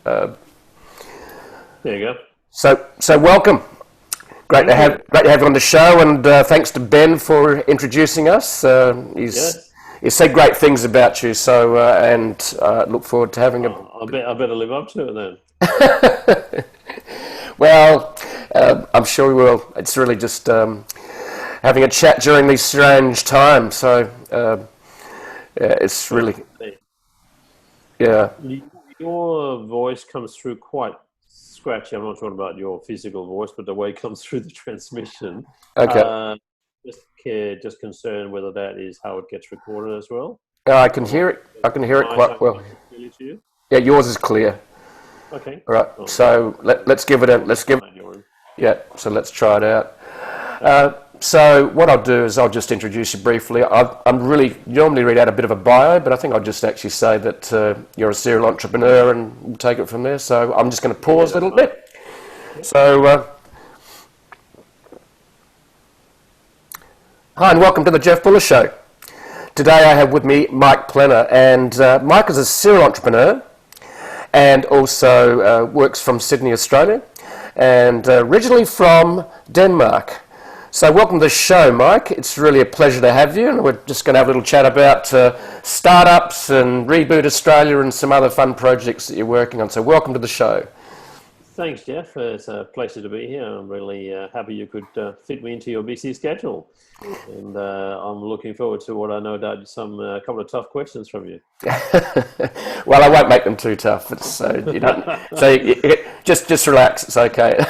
There you go. So welcome. Great to have you on the show, and thanks to Ben for introducing us. Yes. He's said great things about you, so and look forward to having a. I better live up to it then. Well, I'm sure we will. It's really just having a chat during these strange times. So it's really, yeah. Your voice comes through quite scratchy. I'm not talking about your physical voice, but the way it comes through the transmission. Okay. Just concerned whether that is how it gets recorded as well. I can hear it. I can hear it quite well. Yeah, yours is clear. Okay. All right. So let's give it a yeah. So let's try it out. So what I'll do is I'll just introduce you briefly. I'm really normally read out a bit of a bio, but I think I'll just actually say that you're a serial entrepreneur, and we'll take it from there. So I'm just going to pause a little bit. So hi and welcome to the Jeff Buller Show. Today I have with me Mike Plener, and Mike is a serial entrepreneur and also works from Sydney, Australia, and originally from Denmark. So welcome to the show, Mike. It's really a pleasure to have you, and we're just going to have a little chat about startups and Reboot Australia and some other fun projects that you're working on. So welcome to the show. Thanks, Jeff. It's a pleasure to be here. I'm really happy you could fit me into your busy schedule, and I'm looking forward to what I know about a couple of tough questions from you. Well, I won't make them too tough. Just relax. It's okay.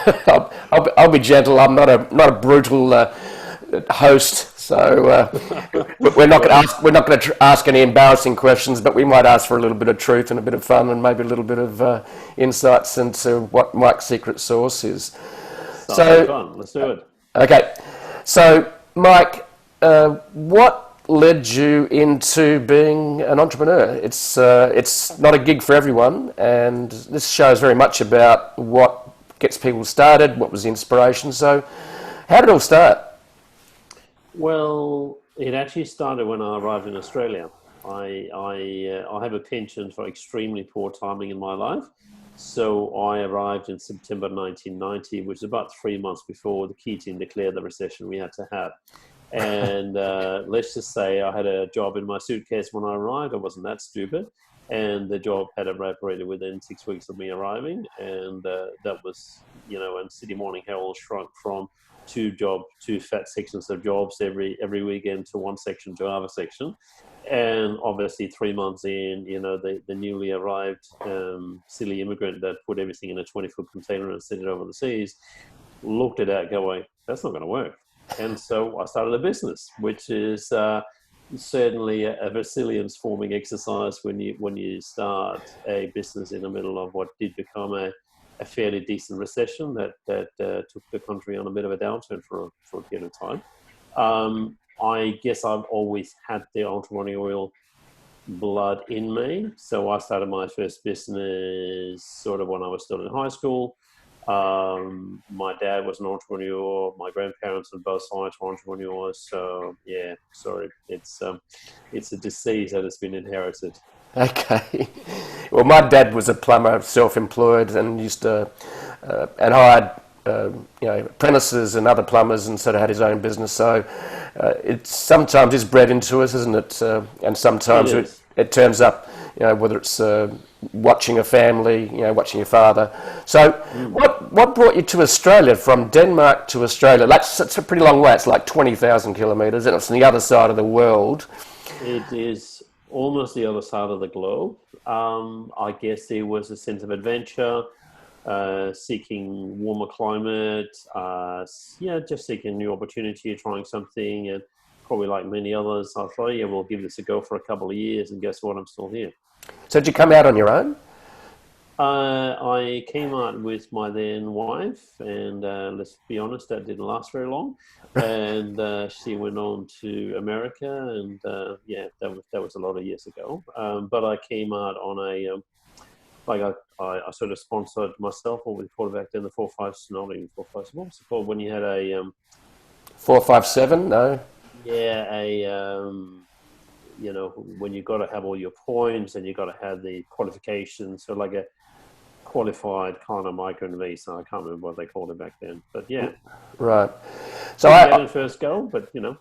I'll be gentle. I'm not a brutal host, so we're not going to ask any embarrassing questions, but we might ask for a little bit of truth and a bit of fun and maybe a little bit of insights into what Mike's secret sauce is. So fun. Let's do it. Okay, so Mike, what led you into being an entrepreneur? It's not a gig for everyone, and this show is very much about what gets people started, what was the inspiration. So how did it all start? Well, it actually started when I arrived in Australia. I have a penchant for extremely poor timing in my life. So I arrived in September 1990, which is about 3 months before the Keating declared the recession we had to have. And let's just say I had a job in my suitcase when I arrived. I wasn't that stupid. And the job had evaporated within 6 weeks of me arriving. And that was, and City Morning Herald shrunk from two fat sections of jobs every weekend to one section to another section. And obviously 3 months in, the newly arrived silly immigrant that put everything in a 20-foot container and sent it over the seas looked at that going, that's not going to work. And so I started a business, which is certainly a resilience forming exercise when you start a business in the middle of what did become a fairly decent recession that took the country on a bit of a downturn for a period of time. I guess I've always had the entrepreneurial blood in me. So I started my first business sort of when I was still in high school. My dad was an entrepreneur. My grandparents on both sides were entrepreneurs. So yeah, sorry, it's a disease that has been inherited. Okay. Well, my dad was a plumber, self-employed, and used to and hired apprentices and other plumbers, and sort of had his own business. So it sometimes is bred into us, isn't it? And sometimes it turns up, whether it's watching a family, watching your father. So what brought you to Australia, from Denmark to Australia? It's a pretty long way. It's like 20,000 kilometres, and it's on the other side of the world. It is almost the other side of the globe. I guess there was a sense of adventure, seeking warmer climate, just seeking new opportunity, trying something, and probably like many others, I thought, we'll give this a go for a couple of years, and guess what? I'm still here. So did you come out on your own? I came out with my then wife, and let's be honest, that didn't last very long. And she went on to America, and that was a lot of years ago. But I came out on I sort of sponsored myself, what we called back then the 457. Not even 457. What was it called when you had a 457? No. Yeah, when you got to have all your points and you got to have the qualifications, so like a qualified kind of migrant visa. I can't remember what they called it back then, but yeah. Right. So Didn't get in first go, but okay.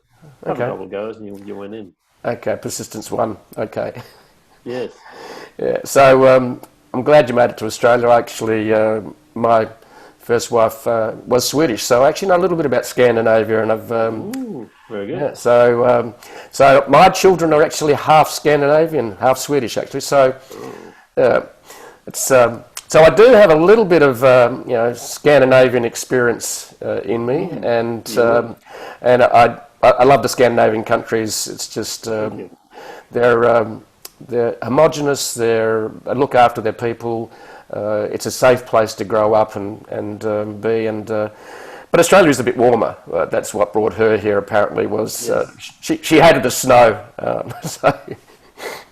couple goes and you went in. Okay, persistence won. Okay. Yes. Yeah. So I'm glad you made it to Australia. Actually, my first wife was Swedish, so I actually know a little bit about Scandinavia, and I've. Ooh, very good. Yeah. So my children are actually half Scandinavian, half Swedish, actually. So it's. So I do have a little bit of Scandinavian experience in me, and I love the Scandinavian countries. It's just they're homogenous. They look after their people. It's a safe place to grow up and be. But Australia is a bit warmer. That's what brought her here. Apparently, was she hated the snow. So.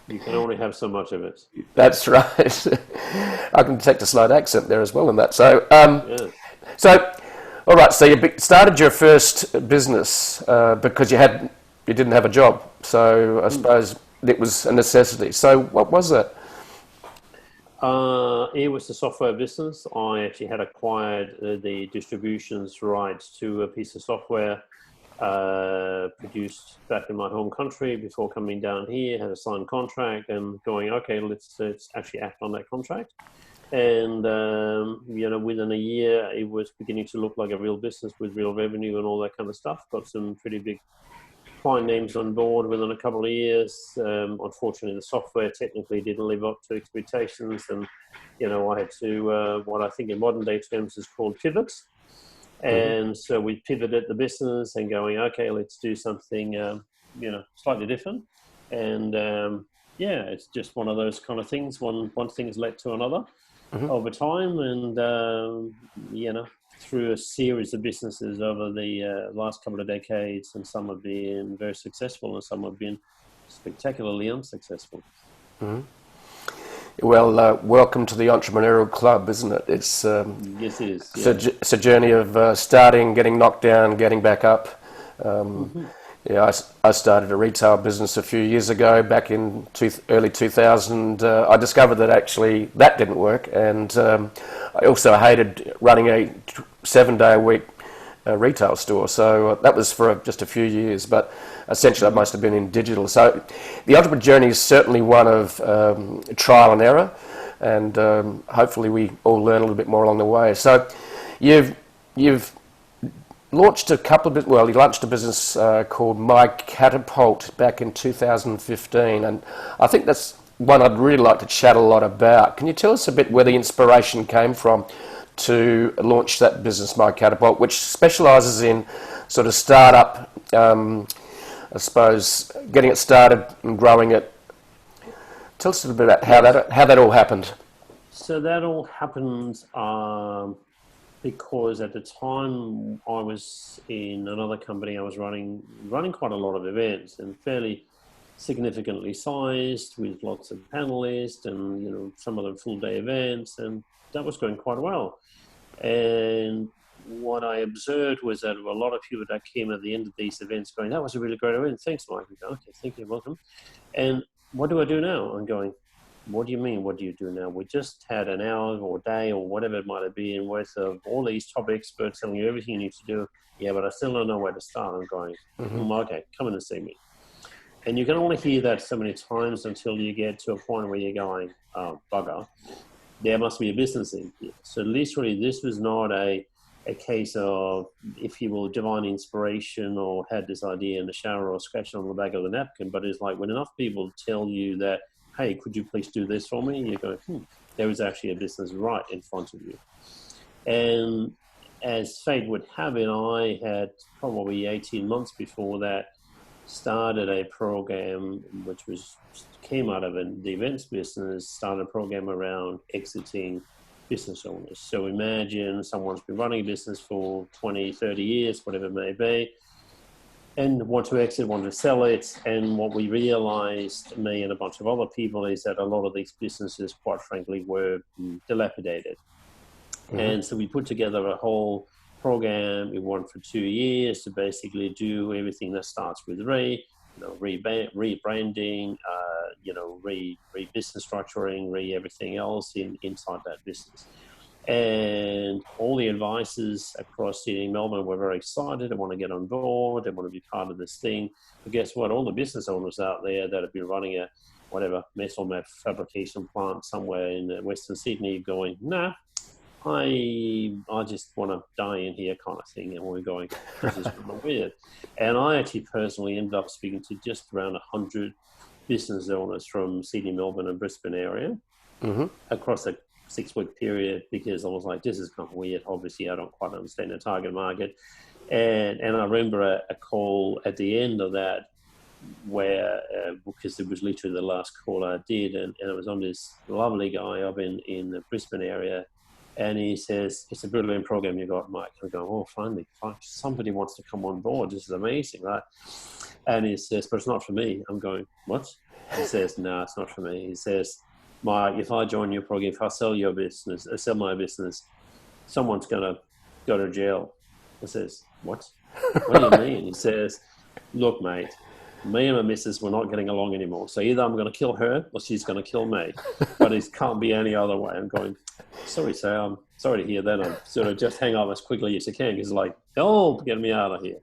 You can only have so much of it. That's right. I can detect a slight accent there as well in that. So, all right. So you started your first business because you didn't have a job. So I suppose it was a necessity. So what was that? It was a software business. I actually had acquired the distributions rights to a piece of software produced back in my home country before coming down here. Had a signed contract and going, okay, let's actually act on that contract. And within a year, it was beginning to look like a real business with real revenue and all that kind of stuff. Got some pretty big client names on board within a couple of years. Unfortunately, the software technically didn't live up to expectations, and I had to what I think in modern day terms is called pivot. And so we pivoted the business and going, okay, let's do something, slightly different. And it's just one of those kind of things. One thing has led to another over time, and through a series of businesses over the last couple of decades, and some have been very successful, and some have been spectacularly unsuccessful. Mm-hmm. Well, welcome to the entrepreneurial club, isn't it? It's yes, it is. Yeah. It's a journey of starting, getting knocked down, getting back up. Yeah, I started a retail business a few years ago, back in early 2000. I discovered that actually that didn't work, and I also hated running a 7-day-a-week retail store. So that was for just a few years, but essentially I must have been in digital. So the entrepreneur journey is certainly one of trial and error, and hopefully we all learn a little bit more along the way. So you've launched you launched a business called MyCatapult back in 2015, and I think that's one I'd really like to chat a lot about. Can you tell us a bit where the inspiration came from to launch that business, MyCatapult, which specialises in sort of startup, I suppose, getting it started and growing it? Tell us a little bit about how that all happened. So that all happened because at the time I was in another company. I was running quite a lot of events, and fairly significantly sized, with lots of panelists and some of them full day events, and that was going quite well. And what I observed was that a lot of people that came at the end of these events going, "That was a really great event. Thanks, Mike." I go, "Okay, thank you, welcome." And what do I do now? I'm going, "What do you mean, what do you do now? We just had an hour or day or whatever it might have been worth of all these top experts telling you everything you need to do. Yeah, but I still don't know where to start." I'm going, "Okay, come in and see me." And you can only hear that so many times until you get to a point where you're going, "Oh, bugger. There must be a business in here." So literally, this was not a case of, if you will, divine inspiration or had this idea in the shower or scratching on the back of the napkin, but it's like when enough people tell you that, "Hey, could you please do this for me?" You go, there is actually a business right in front of you. And as fate would have it, I had probably 18 months before that started a program which came out of the events business, started a program around exiting business owners. So imagine someone's been running a business for 20, 30 years, whatever it may be, and want to exit, want to sell it. And what we realized, me and a bunch of other people, is that a lot of these businesses, quite frankly, were dilapidated. And so we put together a whole program. We went for 2 years to basically do everything that starts with rebranding, business structuring, everything else inside that business. And all the advisors across Sydney and Melbourne were very excited. They want to get on board. They want to be part of this thing. But guess what? All the business owners out there that have been running a metal mat fabrication plant somewhere in Western Sydney going, nah, I just want to die in here kind of thing. And we're going, this is kind of weird. And I actually personally ended up speaking to just around 100 business owners from Sydney, Melbourne and Brisbane area across a 6-week period, because I was like, this is kind of weird. Obviously, I don't quite understand the target market. And I remember a call at the end of that where, because it was literally the last call I did, and it was on this lovely guy up in the Brisbane area. And he says, it's a brilliant program you got, Mike. And I go, oh, finally, somebody wants to come on board. This is amazing, right? And he says, but it's not for me. I'm going, what? He says, no, it's not for me. He says, Mike, if I join your program, if I sell your business, sell my business, someone's going to go to jail. I says, what? What do you mean? He says, look, mate, me and my missus, we're not getting along anymore. So either I'm going to kill her or she's going to kill me. But it can't be any other way. I'm going, sorry, sir, I'm sorry to hear that. I'm sort of just hang up as quickly as you can, because like, oh, get me out of here.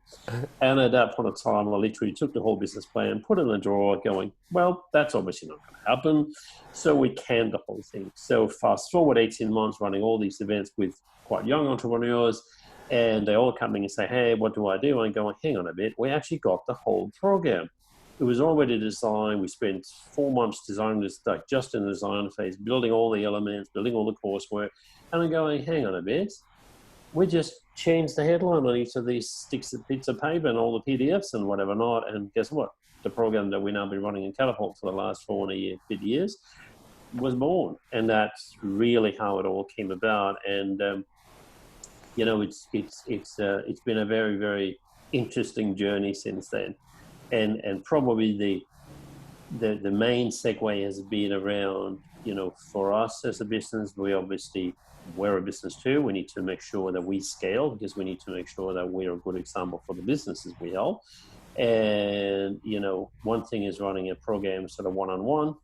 And at that point of time, I literally took the whole business plan, put it in the drawer, going, well, that's obviously not going to happen. So we canned the whole thing. So fast forward 18 months running all these events with quite young entrepreneurs, and they all coming and say, hey, what do I do? I'm going, hang on a bit. We actually got the whole program. It was already designed. We spent 4 months designing this, like just in the design phase, building all the elements, building all the coursework. And I'm going, hang on a bit. We just changed the headline on each of these sticks of bits of paper and all the PDFs and whatever not. And guess what? The program that we now been running in Catapult for the last 4.5 years was born. And that's really how it all came about. And, it's been a very, very interesting journey since then. And probably the main segue has been around, for us as a business, we're a business too. We need to make sure that we scale, because we need to make sure that we're a good example for the businesses we help. And, one thing is running a program sort of one-on-one,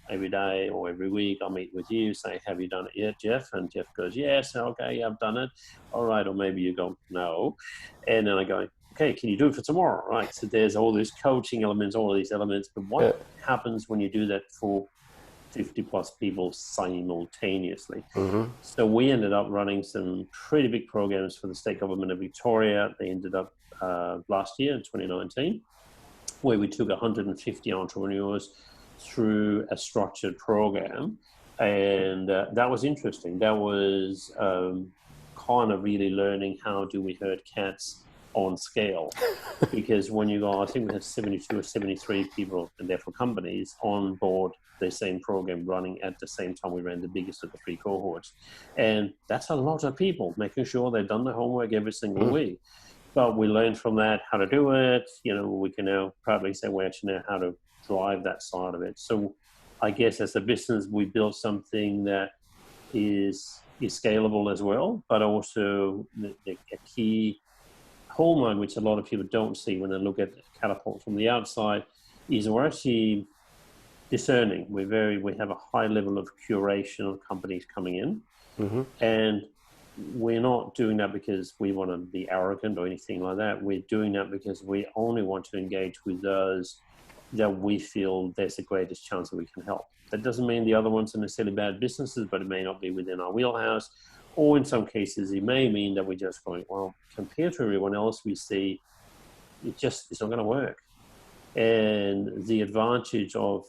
every day or every week I'll meet with you, say, have you done it yet, Jeff? And Jeff goes, yes, okay, I've done it. All right. Or maybe you go, no. And then I go, okay, can you do it for tomorrow? Right. So there's all these coaching elements, all of these elements. But what happens when you do that for 50 plus people simultaneously? So we ended up running some pretty big programs for the state government of Victoria. They ended up last year in 2019, where we took 150 entrepreneurs through a structured program. And that was interesting. That was kind of really learning how do we herd cats on scale, because when you go, I think we had 72 or 73 people and therefore companies on board the same program running at the same time. We ran the biggest of the 3 cohorts, and that's a lot of people, making sure they've done the homework every single week. But we learned from that how to do it. We can now probably say we actually know how to drive that side of it. So I guess as a business, we built something that is scalable as well, but also a key hallmark, which a lot of people don't see when they look at Catapult from the outside, is we're actually discerning. We have a high level of curation of companies coming in, and we're not doing that because we want to be arrogant or anything like that. We're doing that because we only want to engage with those that we feel there's the greatest chance that we can help. That doesn't mean the other ones are necessarily bad businesses, but it may not be within our wheelhouse. Or in some cases, it may mean that we're just going, well, compared to everyone else we see, it's not going to work. And the advantage of,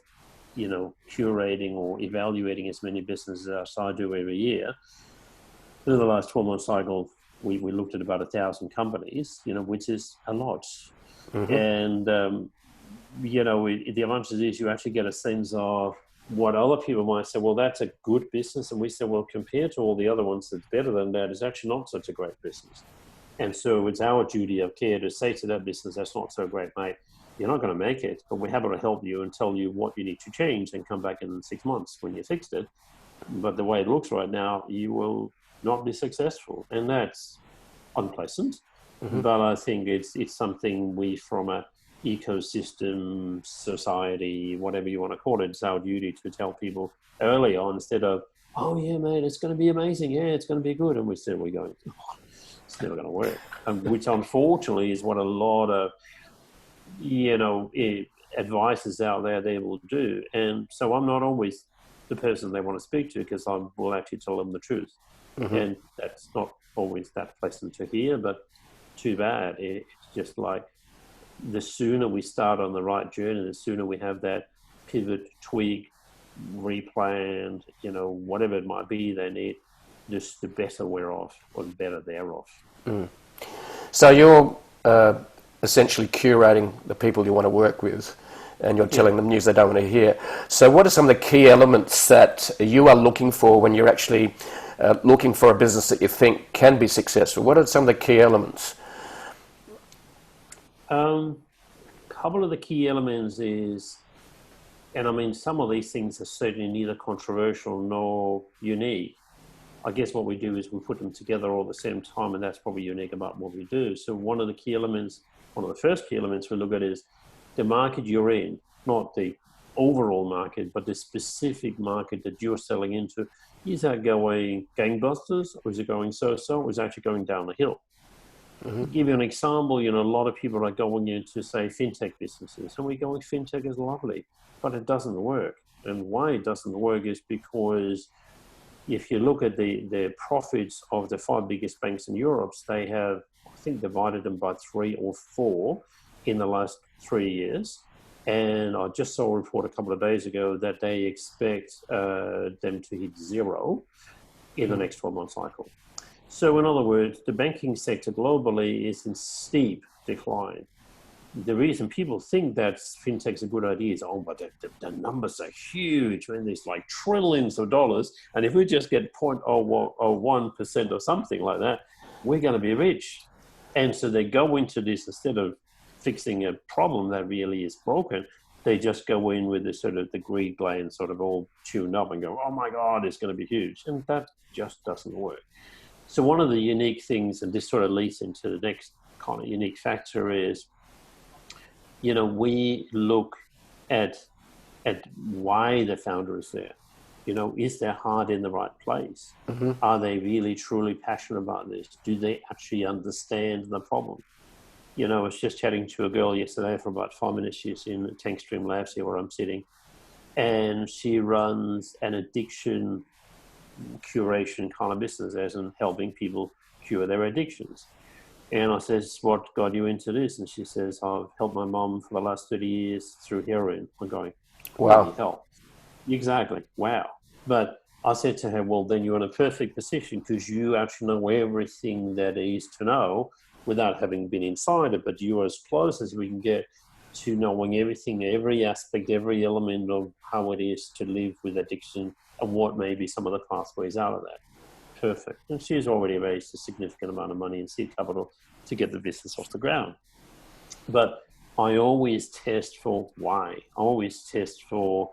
curating or evaluating as many businesses as I do every year, through the last 12-month cycle, we looked at about 1,000 companies, which is a lot. And, the advantage is you actually get a sense of what other people might say, well, that's a good business. And we say, well, compared to all the other ones that's better than that, it's actually not such a great business. And so it's our duty of care to say to that business, that's not so great, mate. You're not going to make it, but we're happy to help you and tell you what you need to change and come back in 6 months when you fixed it. But the way it looks right now, you will not be successful. And that's unpleasant. But I think it's something we, from a ecosystem, society, whatever you want to call it. It's our duty to tell people early on, instead of, oh yeah, mate, it's going to be amazing. Yeah, it's going to be good. And we're going, oh, it's never going to work. Which unfortunately is what a lot of, advices out there they will do. And so I'm not always the person they want to speak to, because I will actually tell them the truth. Mm-hmm. And that's not always that pleasant to hear, but too bad. It's just like, the sooner we start on the right journey, the sooner we have that pivot, tweak, replanned, whatever it might be they need, just the better we're off, or the better they're off. Mm. So you're essentially curating the people you want to work with, and you're telling them news they don't want to hear. So what are some of the key elements that you are looking for when you're actually looking for a business that you think can be successful? What are some of the key elements? Couple of the key elements is, and I mean, some of these things are certainly neither controversial nor unique. I guess what we do is we put them together all at the same time, and that's probably unique about what we do. So one of the first key elements we look at is the market you're in, not the overall market, but the specific market that you're selling into. Is that going gangbusters, or is it going so-so, or is it actually going down the hill? Mm-hmm. Give you an example, a lot of people are going into, say, fintech businesses, and we're going, fintech is lovely, but it doesn't work. And why it doesn't work is because if you look at the profits of the 5 biggest banks in Europe, they have, I think, divided them by 3 or 4 in the last 3 years. And I just saw a report a couple of days ago that they expect them to hit 0 in the next 12-month cycle. So in other words, the banking sector globally is in steep decline. The reason people think that fintech's a good idea is, but the numbers are huge, man. There's like trillions of dollars. And if we just get 0.01% or something like that, we're going to be rich. And so they go into this, instead of fixing a problem that really is broken, they just go in with the sort of the greed gland sort of all tuned up and go, oh my God, it's going to be huge. And that just doesn't work. So one of the unique things, and this sort of leads into the next kind of unique factor, is, we look at why the founder is there. Is their heart in the right place? Mm-hmm. Are they really, truly passionate about this? Do they actually understand the problem? I was just chatting to a girl yesterday for about 5 minutes. She's in Tankstream Labs here where I'm sitting, and she runs an addiction curation kind of business, as in helping people cure their addictions. And I says, what got you into this? And she says, I've helped my mom for the last 30 years through heroin. I'm going, wow. Hell. Exactly. Wow. But I said to her, well, then you're in a perfect position, because you actually know everything that there is to know without having been inside it. But you're as close as we can get to knowing everything, every aspect, every element of how it is to live with addiction, and what may be some of the pathways out of that. Perfect. And she's already raised a significant amount of money in seed capital to get the business off the ground. But I always test for why. I always test for,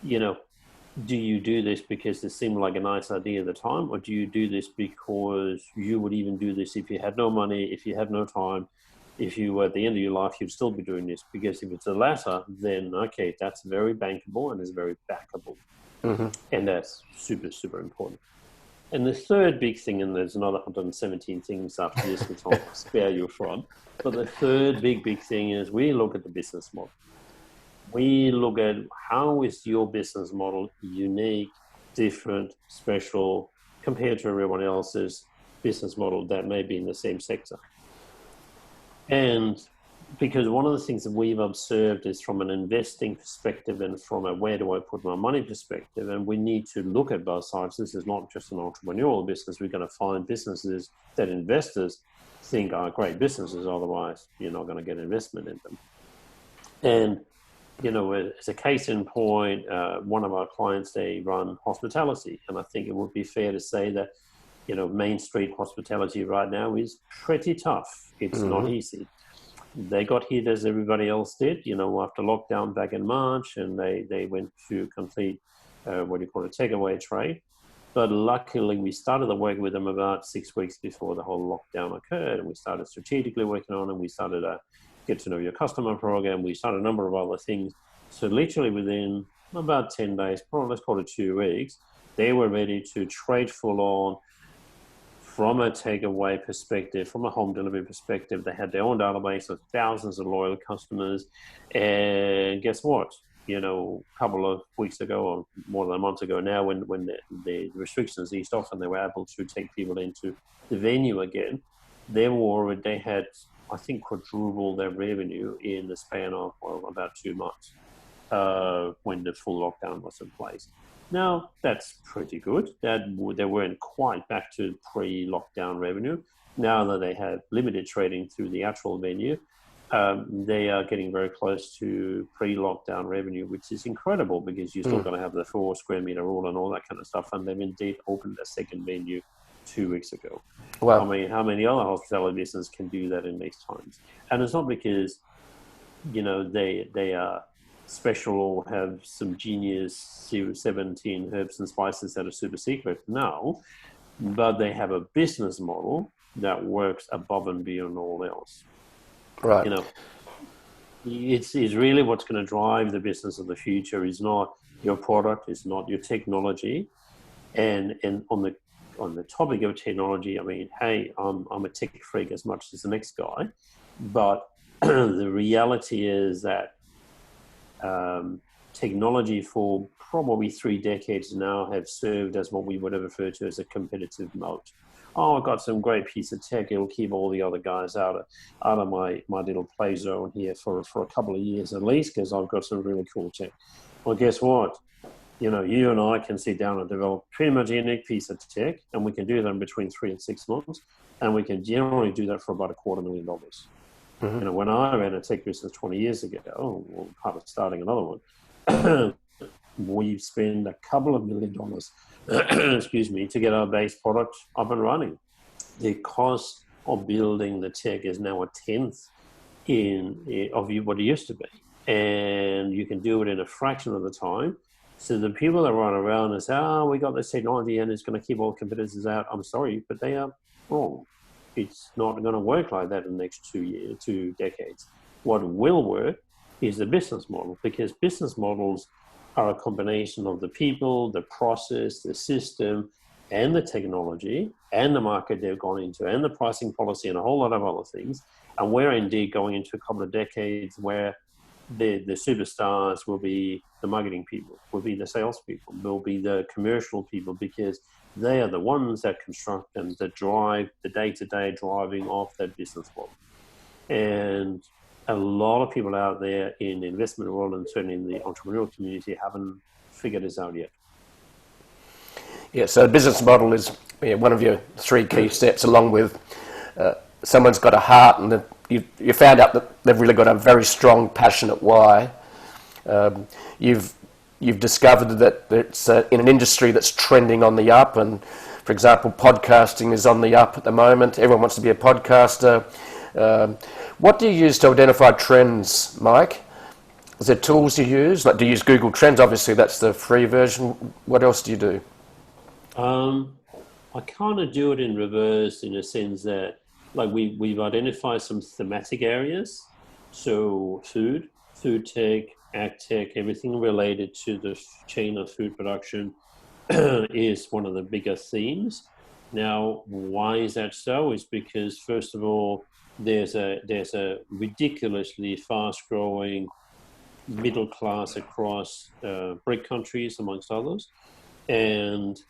do you do this because it seemed like a nice idea at the time, or do you do this because you would even do this if you had no money, if you had no time, if you were at the end of your life, you'd still be doing this? Because if it's the latter, then okay, that's very bankable and is very backable. Mm-hmm. And that's super, super important. And the third big thing, and there's another 117 things after this, which I'll spare you from, but the third big thing is we look at the business model. We look at how is your business model unique, different, special, compared to everyone else's business model that may be in the same sector. And because one of the things that we've observed is from an investing perspective and from a where do I put my money perspective, and we need to look at both sides. This is not just an entrepreneurial business. We're going to find businesses that investors think are great businesses, otherwise you're not going to get investment in them. And, as a case in point, one of our clients, they run hospitality, and I think it would be fair to say that, Main Street hospitality right now is pretty tough. It's not easy. They got hit as everybody else did, after lockdown back in March, and they went to complete, takeaway trade. But luckily, we started to work with them about 6 weeks before the whole lockdown occurred, and we started strategically working on it, and we started get to know your customer program. We started a number of other things. So literally within about 10 days, probably let's call it 2 weeks, they were ready to trade full on from a takeaway perspective, from a home delivery perspective. They had their own database of thousands of loyal customers. And guess what? You know, a couple of weeks ago, or more than a month ago now, when the restrictions eased off and they were able to take people into the venue again, they had, I think, quadrupled their revenue in the span of about 2 months when the full lockdown was in place. Now, that's pretty good. They weren't quite back to pre-lockdown revenue. Now that they have limited trading through the actual venue, they are getting very close to pre-lockdown revenue, which is incredible because you're still going to have the 4 square meter rule and all that kind of stuff. And they've indeed opened a second venue 2 weeks ago. Wow. How many other hospitality businesses can do that in these times? And it's not because, you know, they are special or have some genius 17 herbs and spices that are super secret. No, but they have a business model that works above and beyond all else. Right. You know, it's really what's going to drive the business of the future is not your product, it's not your technology. And on the topic of technology, I mean, hey, I'm a tech freak as much as the next guy, but the reality is that technology for probably 3 decades now have served as what we would have referred to as a competitive moat. Oh, I've got some great piece of tech. It'll keep all the other guys out of my little play zone here for a couple of years at least, because I've got some really cool tech. Well, guess what? You know, you and I can sit down and develop pretty much a unique piece of tech, and we can do that in between 3 and 6 months, and we can generally do that for about $250,000. You know, when I ran a tech business 20 years ago, part of starting another one, we spent a couple of $1 million, excuse me, to get our base product up and running. The cost of building the tech is now 1/10 of what it used to be, and you can do it in a fraction of the time. So the people that run around and say, "Oh, we got this technology and it's going to keep all competitors out," I'm sorry, but they are wrong. It's not going to work like that in the next 2 decades. What will work is the business model, because business models are a combination of the people, the process, the system, and the technology, and the market they've gone into, and the pricing policy, and a whole lot of other things. And we're indeed going into a couple of decades where the superstars will be the marketing people, will be the salespeople, will be the commercial people, because they are the ones that construct and that drive the day-to-day driving of that business model. And a lot of people out there in the investment world and certainly in the entrepreneurial community haven't figured this out yet. Yeah, so business model is one of your 3 key steps, along with someone's got a heart, and you found out that they've really got a very strong, passionate why. You've discovered that it's in an industry that's trending on the up, and for example, podcasting is on the up at the moment. Everyone wants to be a podcaster. What do you use to identify trends, Mike? Is there tools you use? Like, do you use Google Trends? Obviously, that's the free version. What else do you do? I kind of do it in reverse, in a sense that, like, we've identified some thematic areas. So food tech, ag tech, everything related to the chain of food production is one of the bigger themes. Now, why is that so? It's because, first of all, there's a ridiculously fast-growing middle class across BRIC countries, amongst others, and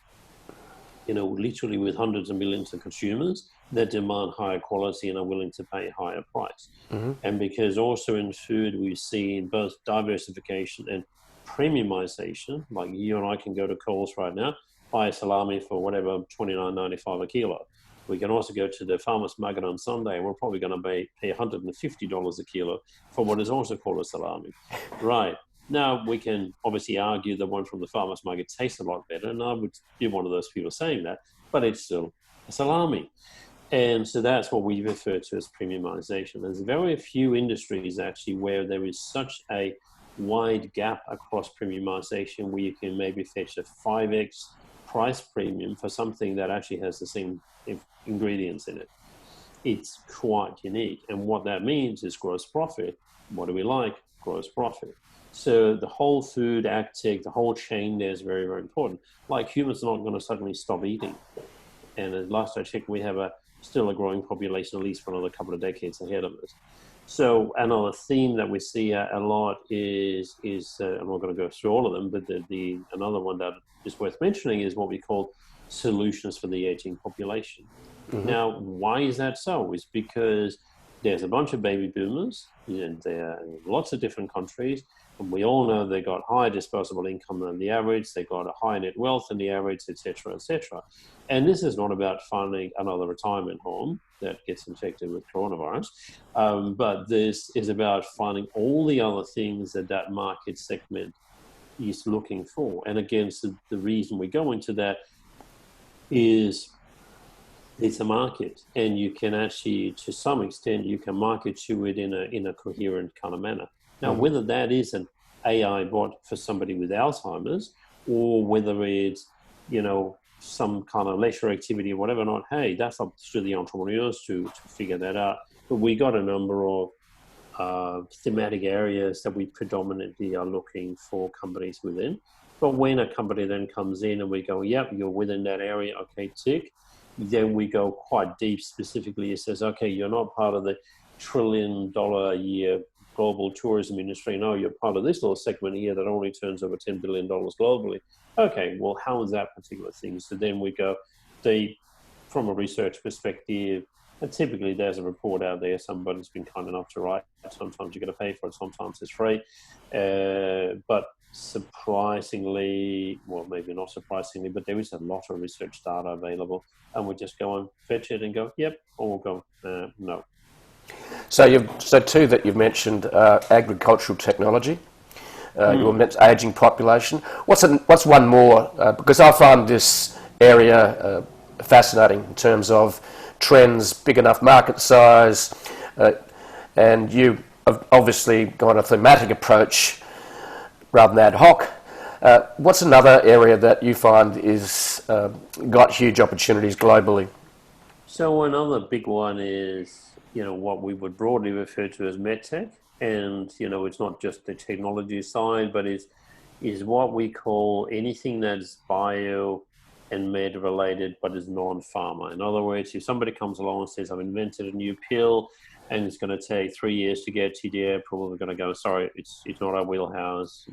literally with hundreds of millions of consumers that demand higher quality and are willing to pay a higher price. Mm-hmm. And because also in food we've seen both diversification and premiumization. Like, you and I can go to Coles right now, buy a salami for whatever, $29.95 a kilo. We can also go to the farmer's market on Sunday, and we're probably going to pay $150 a kilo for what is also called a salami. Right. Now, we can obviously argue the one from the farmer's market tastes a lot better, and I would be one of those people saying that, but it's still a salami. And so that's what we refer to as premiumization. There's very few industries actually where there is such a wide gap across premiumization, where you can maybe fetch a 5x price premium for something that actually has the same ingredients in it. it's quite unique. And what that means is gross profit. What do we like? Gross profit. So the whole food, agtech, the whole chain there is very, very important. Like humans are not going to suddenly stop eating. And at last I checked, we have still a growing population, at least for another couple of decades ahead of us. So another theme that we see a lot is I'm not going to go through all of them, but another one that is worth mentioning is what we call solutions for the aging population. Mm-hmm. Now, why is that so? It's because there's a bunch of baby boomers, and they're in lots of different countries, and we all know they got higher disposable income than the average, they got a higher net wealth than the average, etc., etc. And this is not about finding another retirement home that gets infected with coronavirus, but this is about finding all the other things that market segment is looking for. And again, so the reason we go into that is it's a market, and you can actually, to some extent, you can market to it in a coherent kind of manner. Now, whether that is an AI bot for somebody with Alzheimer's, or whether it's, some kind of leisure activity or whatever, not, hey, that's up to the entrepreneurs to figure that out. But we got a number of thematic areas that we predominantly are looking for companies within. But when a company then comes in and we go, yep, you're within that area, okay, tick. Then we go quite deep specifically. It says, okay, you're not part of the $1 trillion a year global tourism industry. No, you're part of this little segment here that only turns over $10 billion globally. Okay, well, how is that particular thing? So then we go deep from a research perspective. And typically there's a report out there, somebody's been kind enough to write. Sometimes you got to pay for it, sometimes it's free. But surprisingly, well, maybe not surprisingly, but there is a lot of research data available, and we just go and fetch it and go, yep, or we'll go, no. So two that you've mentioned, agricultural technology, you mentioned aging population. What's one more? Because I find this area fascinating in terms of trends, big enough market size, and you have obviously gone a thematic approach rather than ad hoc. What's another area that you find is got huge opportunities globally? So another big one is, what we would broadly refer to as medtech. And, it's not just the technology side, but is what we call anything that's bio and med related, but is non-pharma. In other words, if somebody comes along and says, I've invented a new pill and it's going to take 3 years to get TDA approval, we're going to go, sorry, it's not our wheelhouse.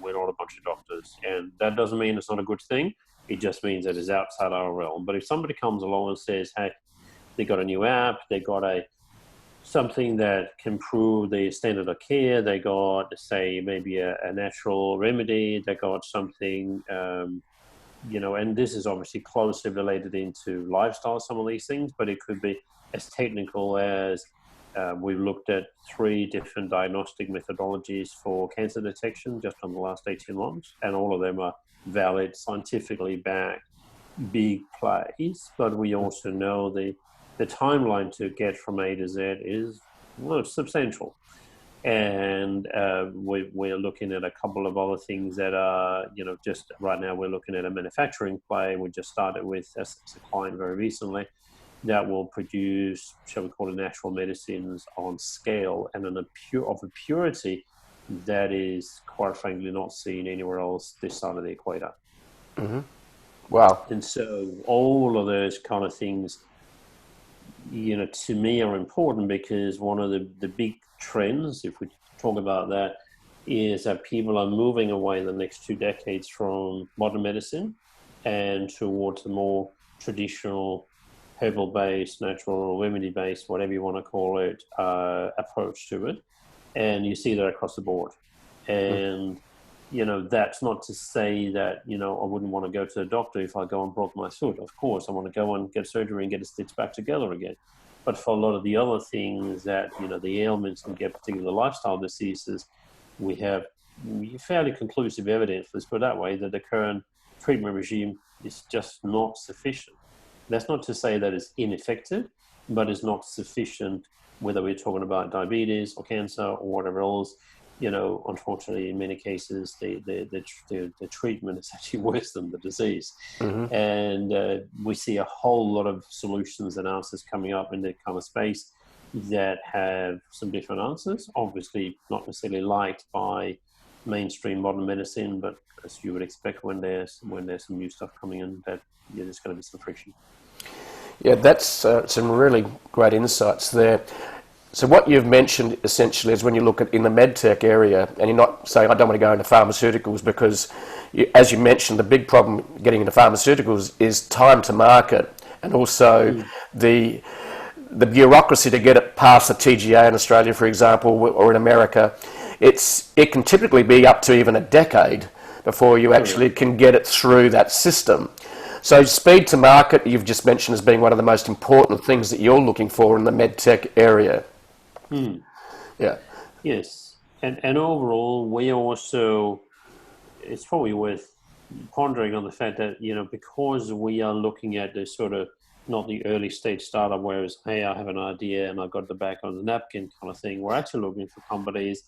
We're not a bunch of doctors. And that doesn't mean it's not a good thing. It just means that it's outside our realm. But if somebody comes along and says, hey, they got a new app, they got something that can improve the standard of care, they got, say, maybe a natural remedy, they got something, and this is obviously closely related into lifestyle, some of these things, but it could be as technical as we've looked at 3 different diagnostic methodologies for cancer detection just in the last 18 months, and all of them are valid, scientifically backed, big plays, but we also know the timeline to get from A to Z is substantial. And we're looking at a couple of other things that are, just right now we're looking at a manufacturing play. We just started with a client very recently that will produce, shall we call it, natural medicines on scale and of a purity that is, quite frankly, not seen anywhere else this side of the equator. Mm-hmm. Wow. And so all of those kind of things, to me are important, because one of the big trends, if we talk about that, is that people are moving away in the next 2 decades from modern medicine and towards a more traditional herbal-based, natural remedy-based, whatever you want to call it, approach to it. And you see that across the board. And that's not to say that, I wouldn't want to go to a doctor if I go and broke my foot. Of course, I want to go and get surgery and get it stitched back together again. But for a lot of the other things that, the ailments and get particular lifestyle diseases, we have fairly conclusive evidence, let's put it that way, that the current treatment regime is just not sufficient. That's not to say that it's ineffective, but it's not sufficient, whether we're talking about diabetes or cancer or whatever else. unfortunately, in many cases, the treatment is actually worse than the disease. And we see a whole lot of solutions and answers coming up in that kind of space that have some different answers. Obviously, not necessarily liked by mainstream modern medicine, but as you would expect when there's some new stuff coming in, that there's going to be some friction. Yeah, that's some really great insights there. So what you've mentioned essentially is when you look at in the medtech area, and you're not saying I don't want to go into pharmaceuticals because, as you mentioned, the big problem getting into pharmaceuticals is time to market, and also the bureaucracy to get it past the TGA in Australia, for example, or in America. It can typically be up to even a decade before you actually can get it through that system. So speed to market, you've just mentioned as being one of the most important things that you're looking for in the medtech area. Yeah. Yes. And overall, we also, it's probably worth pondering on the fact that, because we are looking at this sort of, not the early stage startup, whereas, hey, I have an idea and I've got the back on the napkin kind of thing. We're actually looking for companies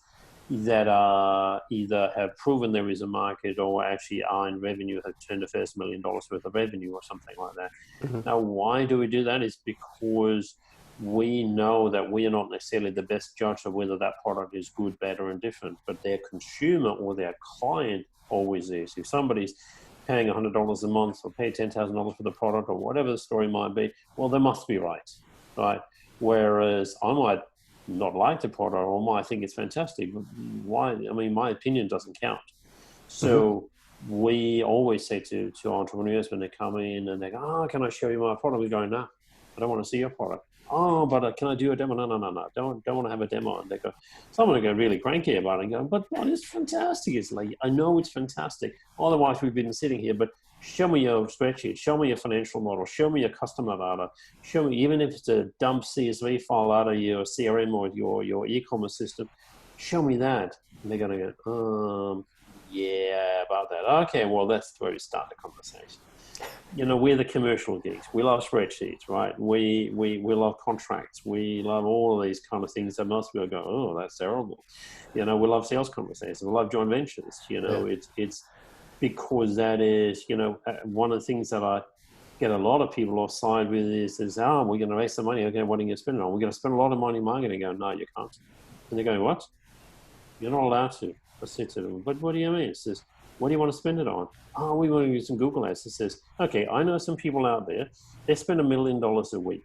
that are either have proven there is a market or actually are in revenue, have turned the first $1 million worth of revenue or something like that. Now, why do we do that? It's because we know that we are not necessarily the best judge of whether that product is good, bad, or indifferent, but their consumer or their client always is. If somebody's paying $100 a month or pay $10,000 for the product or whatever the story might be, well, they must be right? Whereas I might not like the product or might think it's fantastic, but why? I mean, my opinion doesn't count. So we always say to entrepreneurs when they come in and they go, oh, can I show you my product? We go, no, I don't want to see your product. Oh, but can I do a demo? No. Don't want to have a demo. And they go, someone will get really cranky about it and go, but it's fantastic. It's like, I know it's fantastic. Otherwise, we've been sitting here, but show me your spreadsheet, show me your financial model, show me your customer data, show me, even if it's a dump CSV file out of your CRM or your e-commerce system, show me that. And they're going to go, yeah, about that. Okay, well, that's where we start the conversation. We're the commercial geeks. We love spreadsheets, right? We love contracts. We love all of these kind of things that most people go, oh, that's terrible. We love sales conversations. We love joint ventures. It's because that is, one of the things that I get a lot of people offside with is we're going to raise some money. Okay, what are you going to spend it on? We're going to spend a lot of money in marketing. I go, no, you can't. And they're going, what? You're not allowed to. I said to them, but what do you mean? It says, what do you want to spend it on? Oh, we want to use some Google ads. It says, okay, I know some people out there, they spend $1 million a week.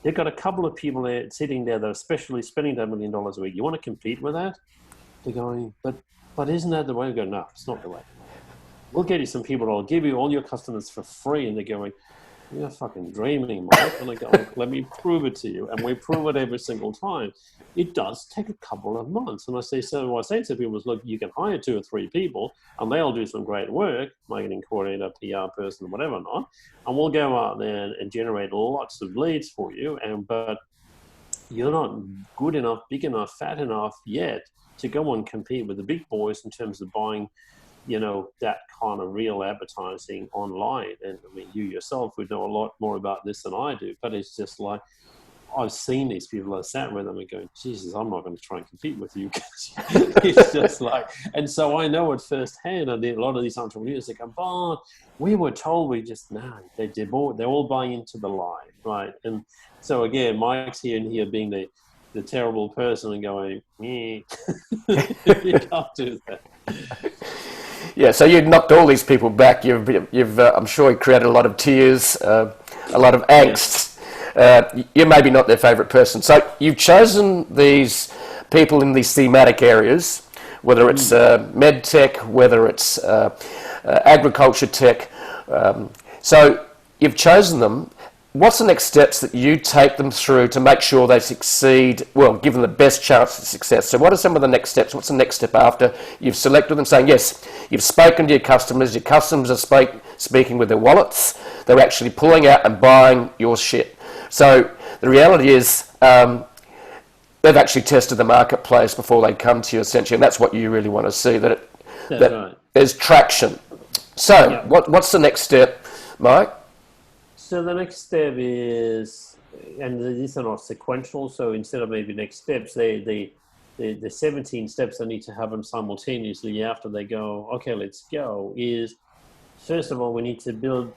They've got a couple of people there sitting there that are especially spending that $1 million a week. You want to compete with that? They're going, but isn't that the way? We go, no, it's not the way. We'll get you some people that'll give you all your customers for free. And they're going, you're fucking dreaming, Mike. And I go, let me prove it to you. And we prove it every single time. It does take a couple of months. And I say, so what I say to people is, look, you can hire 2 or 3 people and they'll do some great work, marketing coordinator, PR person, whatever not. And we'll go out there and generate lots of leads for you. But you're not good enough, big enough, fat enough yet to go and compete with the big boys in terms of buying that kind of real advertising online. And I mean, you yourself would know a lot more about this than I do, but it's just like, I've seen these people, I sat with them and going, Jesus, I'm not going to try and compete with you. It's just like, and so I know it firsthand. And a lot of these entrepreneurs, they go, but we were told they're all buying into the lie, right? And so again, Mike's here being the terrible person and going, you can't do that. Yeah, so you knocked all these people back. You've I'm sure you created a lot of tears, a lot of angst. You're maybe not their favourite person. So you've chosen these people in these thematic areas, whether it's med tech, whether it's agriculture tech. So you've chosen them. What's the next steps that you take them through to make sure they succeed, well, give them the best chance of success? So what are some of the next steps? What's the next step after you've selected them, saying, yes, you've spoken to your customers are speaking with their wallets, they're actually pulling out and buying your shit. So the reality is they've actually tested the marketplace before they come to you, essentially, and that's what you really want to see, that right. There's traction. So what's the next step, Mike? So the next step is, and these are not sequential, so instead of maybe next steps, they the 17 steps they need to happen simultaneously after they go, okay, let's go, is first of all, we need to build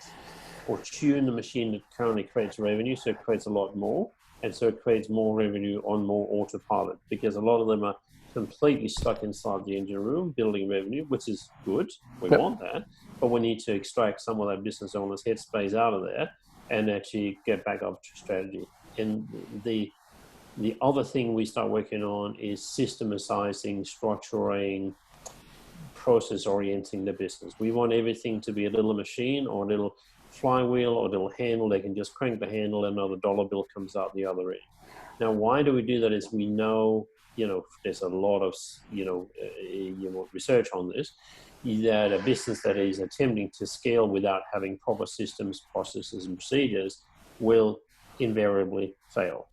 or tune the machine that currently creates revenue, so it creates a lot more, and so it creates more revenue on more autopilot, because a lot of them are completely stuck inside the engine room building revenue, which is good. We want that, but we need to extract some of that business owner's headspace out of there and actually get back up to strategy. And the other thing we start working on is systematizing, structuring, process orienting the business. We want everything to be a little machine or a little flywheel or a little handle. They can just crank the handle and another dollar bill comes out the other end. Now, why do we do that? Is we know, there's a lot of, research on this, that a business that is attempting to scale without having proper systems, processes, and procedures will invariably fail.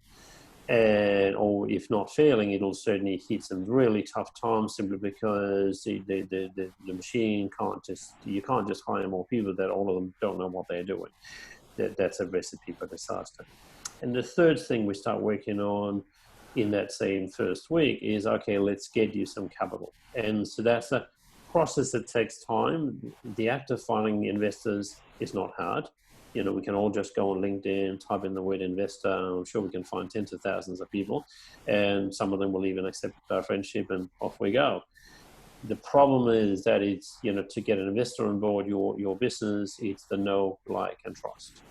Or if not failing, it'll certainly hit some really tough times, simply because the machine you can't just hire more people that all of them don't know what they're doing. That's a recipe for disaster. And the third thing we start working on in that same first week is, okay, let's get you some capital. And so that's a process that takes time. The act of finding the investors is not hard. We can all just go on LinkedIn, type in the word investor. I'm sure we can find tens of thousands of people, and some of them will even accept our friendship, and off we go. The problem is that it's, to get an investor on board your business, it's the know, like, and trust.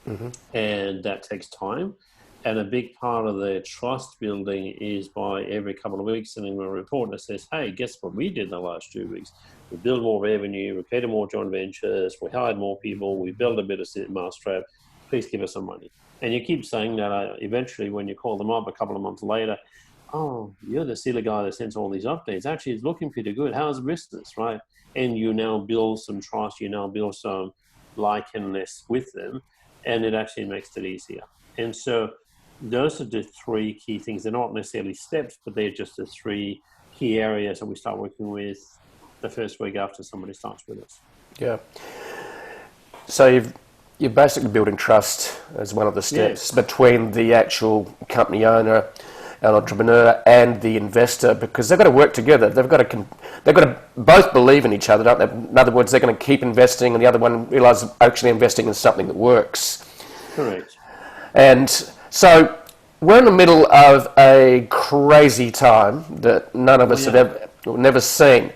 Mm-hmm. And that takes time. And a big part of the trust building is by every couple of weeks sending a report that says, hey, guess what we did in the last 2 weeks? We built more revenue, we created more joint ventures, we hired more people, we built a bit of mousetrap. Please give us some money. And you keep saying that. Eventually, when you call them up a couple of months later, oh, you're the silly guy that sends all these updates. Actually, it's looking pretty good. How's business, right? And you now build some trust, you now build some likeness with them, and it actually makes it easier. And so those are the three key things. They're not necessarily steps, but they're just the three key areas that we start working with the first week after somebody starts with us. Yeah. So you're basically building trust as one of the steps between the actual company owner and entrepreneur and the investor, because they've got to work together. They've got to both believe in each other, don't they? In other words, they're going to keep investing, and the other one realises actually investing in something that works. Correct. And so we're in the middle of a crazy time that none of us have never seen.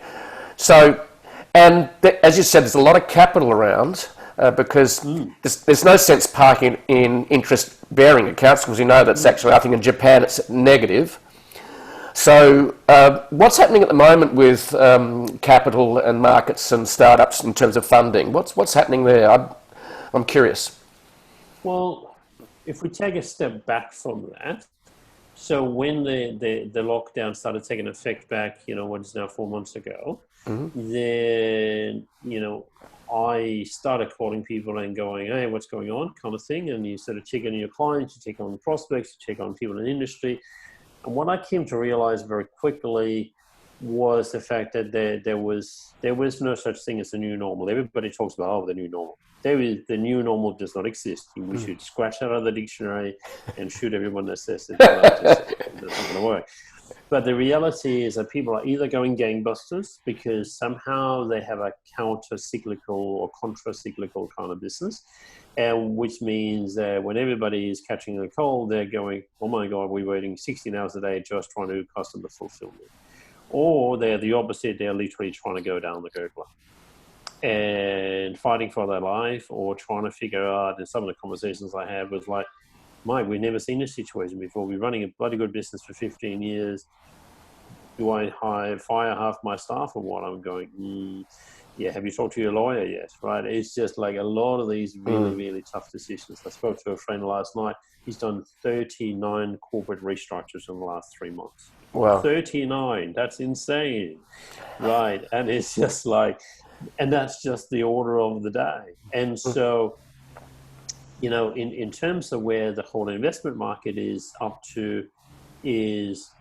So, and as you said, there's a lot of capital around because there's no sense parking in interest-bearing accounts, because you know that's actually, I think in Japan it's negative. So what's happening at the moment with capital and markets and startups in terms of funding? What's happening there? I'm curious. Well, if we take a step back from that, so when the lockdown started taking effect back, what is now 4 months ago, then, I started calling people and going, hey, what's going on, kind of thing. And you sort of check on your clients, you check on prospects, you check on people in the industry. And what I came to realize very quickly was the fact that there was no such thing as the new normal. Everybody talks about, the new normal. The new normal does not exist. We should scratch that out of the dictionary and shoot everyone that says it's not going to work. But the reality is that people are either going gangbusters because somehow they have a counter-cyclical or contra-cyclical kind of business, and which means that when everybody is catching a cold, they're going, oh my God, we're waiting 16 hours a day just trying to do customer fulfillment. Or they're the opposite, they're literally trying to go down the gurgler and fighting for their life, or trying to figure out, and some of the conversations I had was like, Mike, we've never seen this situation before. We're running a bloody good business for 15 years. Do I fire half my staff or what? I'm going, have you talked to your lawyer yet? Right? It's just like a lot of these really, really tough decisions. I spoke to a friend last night. He's done 39 corporate restructures in the last 3 months. Wow. 39. That's insane. Right. And it's just like, and that's just the order of the day. And so, in terms of where the whole investment market is up to is,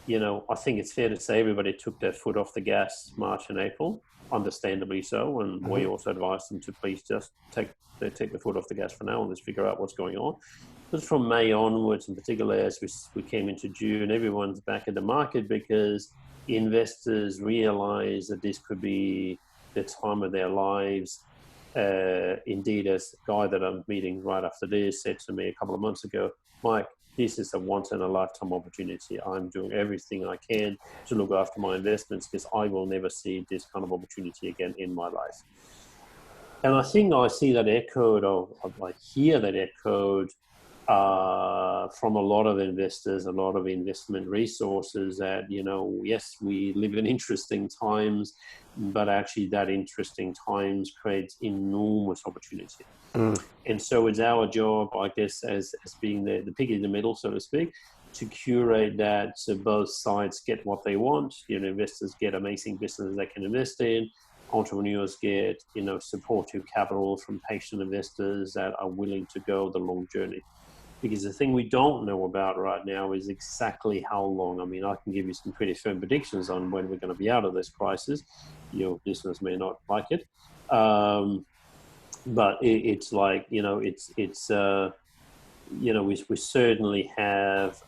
I think it's fair to say everybody took their foot off the gas March and April. understandably so. And we also advised them to please just take the foot off the gas for now and let's figure out what's going on. But from May onwards, in particular, as we came into June, everyone's back in the market because investors realize that this could be the time of their lives. Indeed, as the guy that I'm meeting right after this said to me a couple of months ago, Mike, this is a once-in-a-lifetime opportunity. I'm doing everything I can to look after my investments because I will never see this kind of opportunity again in my life. And I think I see that echoed, or I hear that echoed from a lot of investors, a lot of investment resources that, yes, we live in interesting times, but actually that interesting times creates enormous opportunity. And so it's our job, I guess, as being the pig in the middle, so to speak, to curate that so both sides get what they want. Investors get amazing businesses they can invest in. Entrepreneurs get, supportive capital from patient investors that are willing to go the long journey. Because the thing we don't know about right now is exactly how long. I mean, I can give you some pretty firm predictions on when we're going to be out of this crisis. Your business may not like it. But it's like, we certainly have,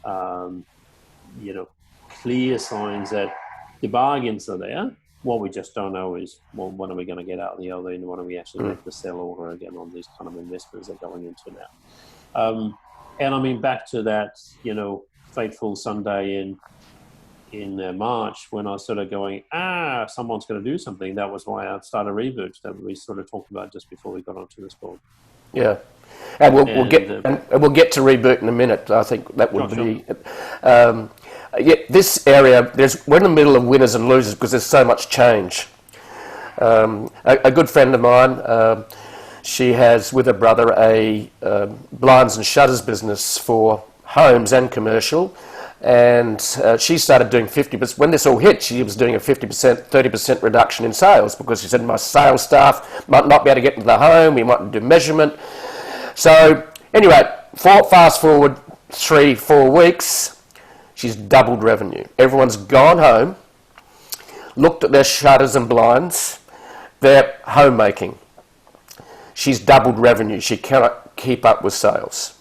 clear signs that the bargains are there. What we just don't know is, well, when are we going to get out the other end? When are we actually make the sell order again on these kind of investments that are going into now? And I mean, back to that, fateful Sunday in March when I was sort of going, someone's going to do something. That was why I started Reboot that we sort of talked about just before we got onto this call. Yeah. And we'll get to Reboot in a minute. I think that would be... this area, we're in the middle of winners and losers because there's so much change. A good friend of mine, she has with her brother a blinds and shutters business for homes and commercial, and she started doing 50%. When this all hit, she was doing a 50%, 30% reduction in sales because she said my sales staff might not be able to get into the home, we might do measurement. So anyway, fast forward 3-4 weeks, she's doubled revenue. Everyone's gone home, looked at their shutters and blinds, their homemaking. She's doubled revenue. She cannot keep up with sales.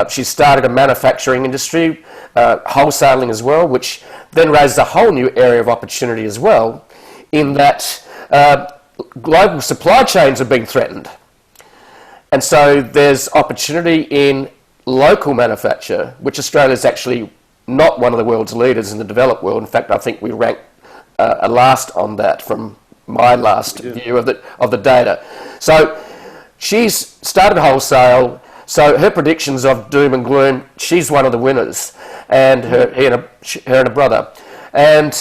She started a manufacturing industry, wholesaling as well, which then raises a whole new area of opportunity as well, in that global supply chains are being threatened. And so there's opportunity in local manufacture, which Australia is actually not one of the world's leaders in the developed world. In fact, I think we rank last on that from my last view of the data. So she's started wholesale. So her predictions of doom and gloom, she's one of the winners, and her and her brother. And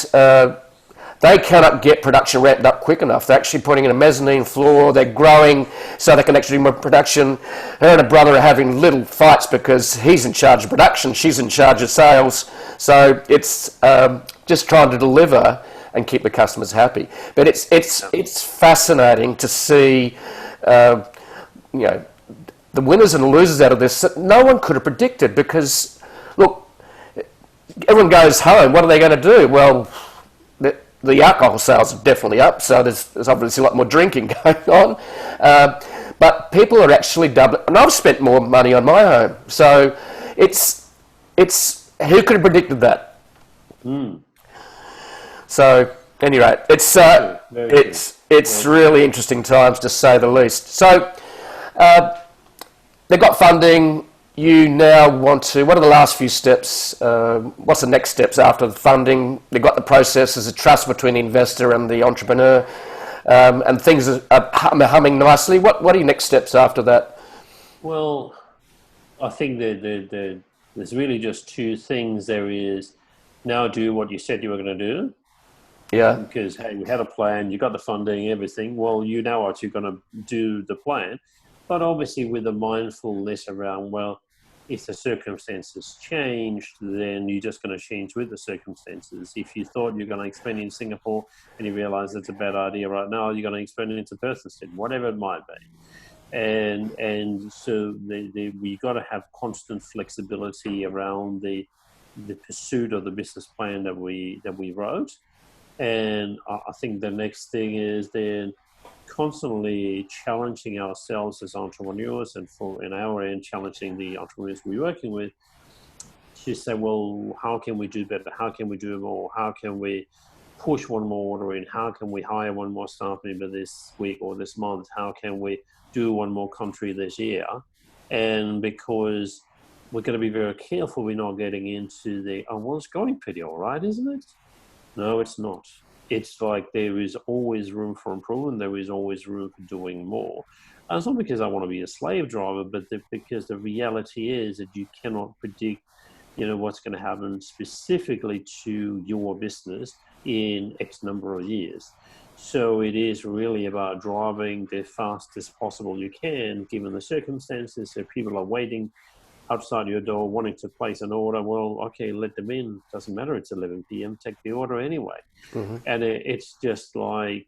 they cannot get production ramped up quick enough. They're actually putting in a mezzanine floor. They're growing so they can actually do more production. Her and her brother are having little fights because he's in charge of production, she's in charge of sales. So it's just trying to deliver and keep the customers happy. But it's fascinating to see, the winners and losers out of this that no one could have predicted because, look, everyone goes home. What are they going to do? Well, the alcohol sales are definitely up, so there's obviously a lot more drinking going on. But people are actually doubling, and I've spent more money on my home. So it's who could have predicted that? So anyway, it's really interesting times to say the least. So they've got funding. You now want to. What are the last few steps? What's the next steps after the funding? They've got the process. There's a trust between the investor and the entrepreneur, and things are humming nicely. What are your next steps after that? Well, I think there's really just two things. There is now do what you said you were going to do. Yeah. Because, hey, we had a plan, you got the funding, everything. Well, you now are actually going to do the plan. But obviously with a mindfulness around, well, if the circumstances changed, then you're just going to change with the circumstances. If you thought you're going to expand in Singapore and you realize it's a bad idea right now, you're going to expand it into Perth instead, whatever it might be. And so we got to have constant flexibility around the pursuit of the business plan that we wrote. And I think the next thing is then constantly challenging ourselves as entrepreneurs, and in our end, challenging the entrepreneurs we're working with to say, well, how can we do better? How can we do more? How can we push one more order in? How can we hire one more staff member this week or this month? How can we do one more country this year? And because we're going to be very careful we're not getting into the, oh, well, it's going pretty all right, isn't it? No, it's not. It's like there is always room for improvement. There is always room for doing more. And it's not because I want to be a slave driver, but because the reality is that you cannot predict, what's going to happen specifically to your business in X number of years. So it is really about driving the fastest possible you can, given the circumstances. So people are waiting outside your door wanting to place an order. Well, okay, let them in. Doesn't matter. It's 11 p.m. Take the order anyway. Mm-hmm. And it's just like,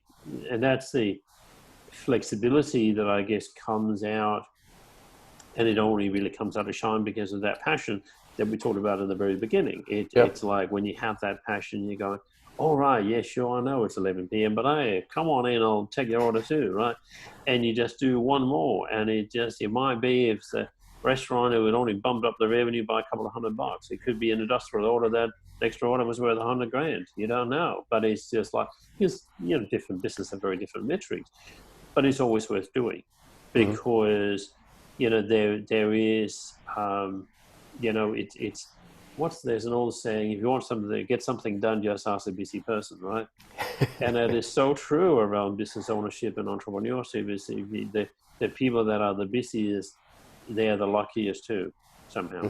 and that's the flexibility that I guess comes out, and it only really comes out of shine because of that passion that we talked about in the very beginning. It's like when you have that passion, you're going, all right, yeah, sure, I know it's 11 p.m., but hey, come on in, I'll take your order too, right? And you just do one more, and it might be if the restaurant, it would only bumped up the revenue by a couple of $100. It could be an industrial order that the extra order was worth $100,000. You don't know, but it's just like, because different businesses have very different metrics, but it's always worth doing because there is it's there's an old saying, if you want something to get something done, just ask a busy person, right? And that is so true around business ownership and entrepreneurship. Is the people that are the busiest, they are the luckiest too, somehow.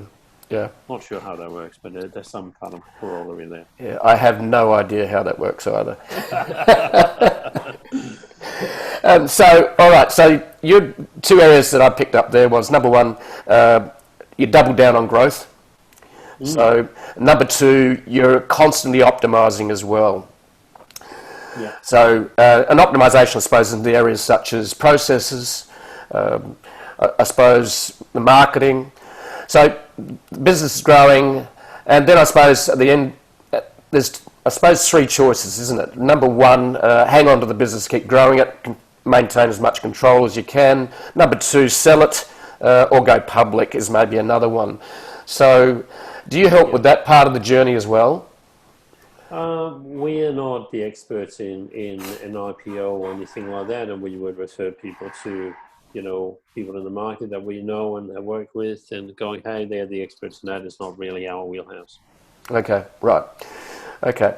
Yeah. Not sure how that works, but there's some kind of corollary there. Yeah, I have no idea how that works either. So, all right, so your two areas that I picked up there was, number one, you double down on growth. So, number two, you're constantly optimizing as well. Yeah. So, an optimization, I suppose, in the areas such as processes, I suppose the marketing. So, the business is growing, and then I suppose at the end, there's, I suppose, three choices, isn't it? Number one, hang on to the business, keep growing it, maintain as much control as you can. Number two, sell it, or go public is maybe another one. So, do you help with that part of the journey as well? We are not the experts in an IPO or anything like that, and we would refer people to, people in the market that we know and have worked with, and going, hey, they're the experts in that. It's not really our wheelhouse. Okay, right. Okay.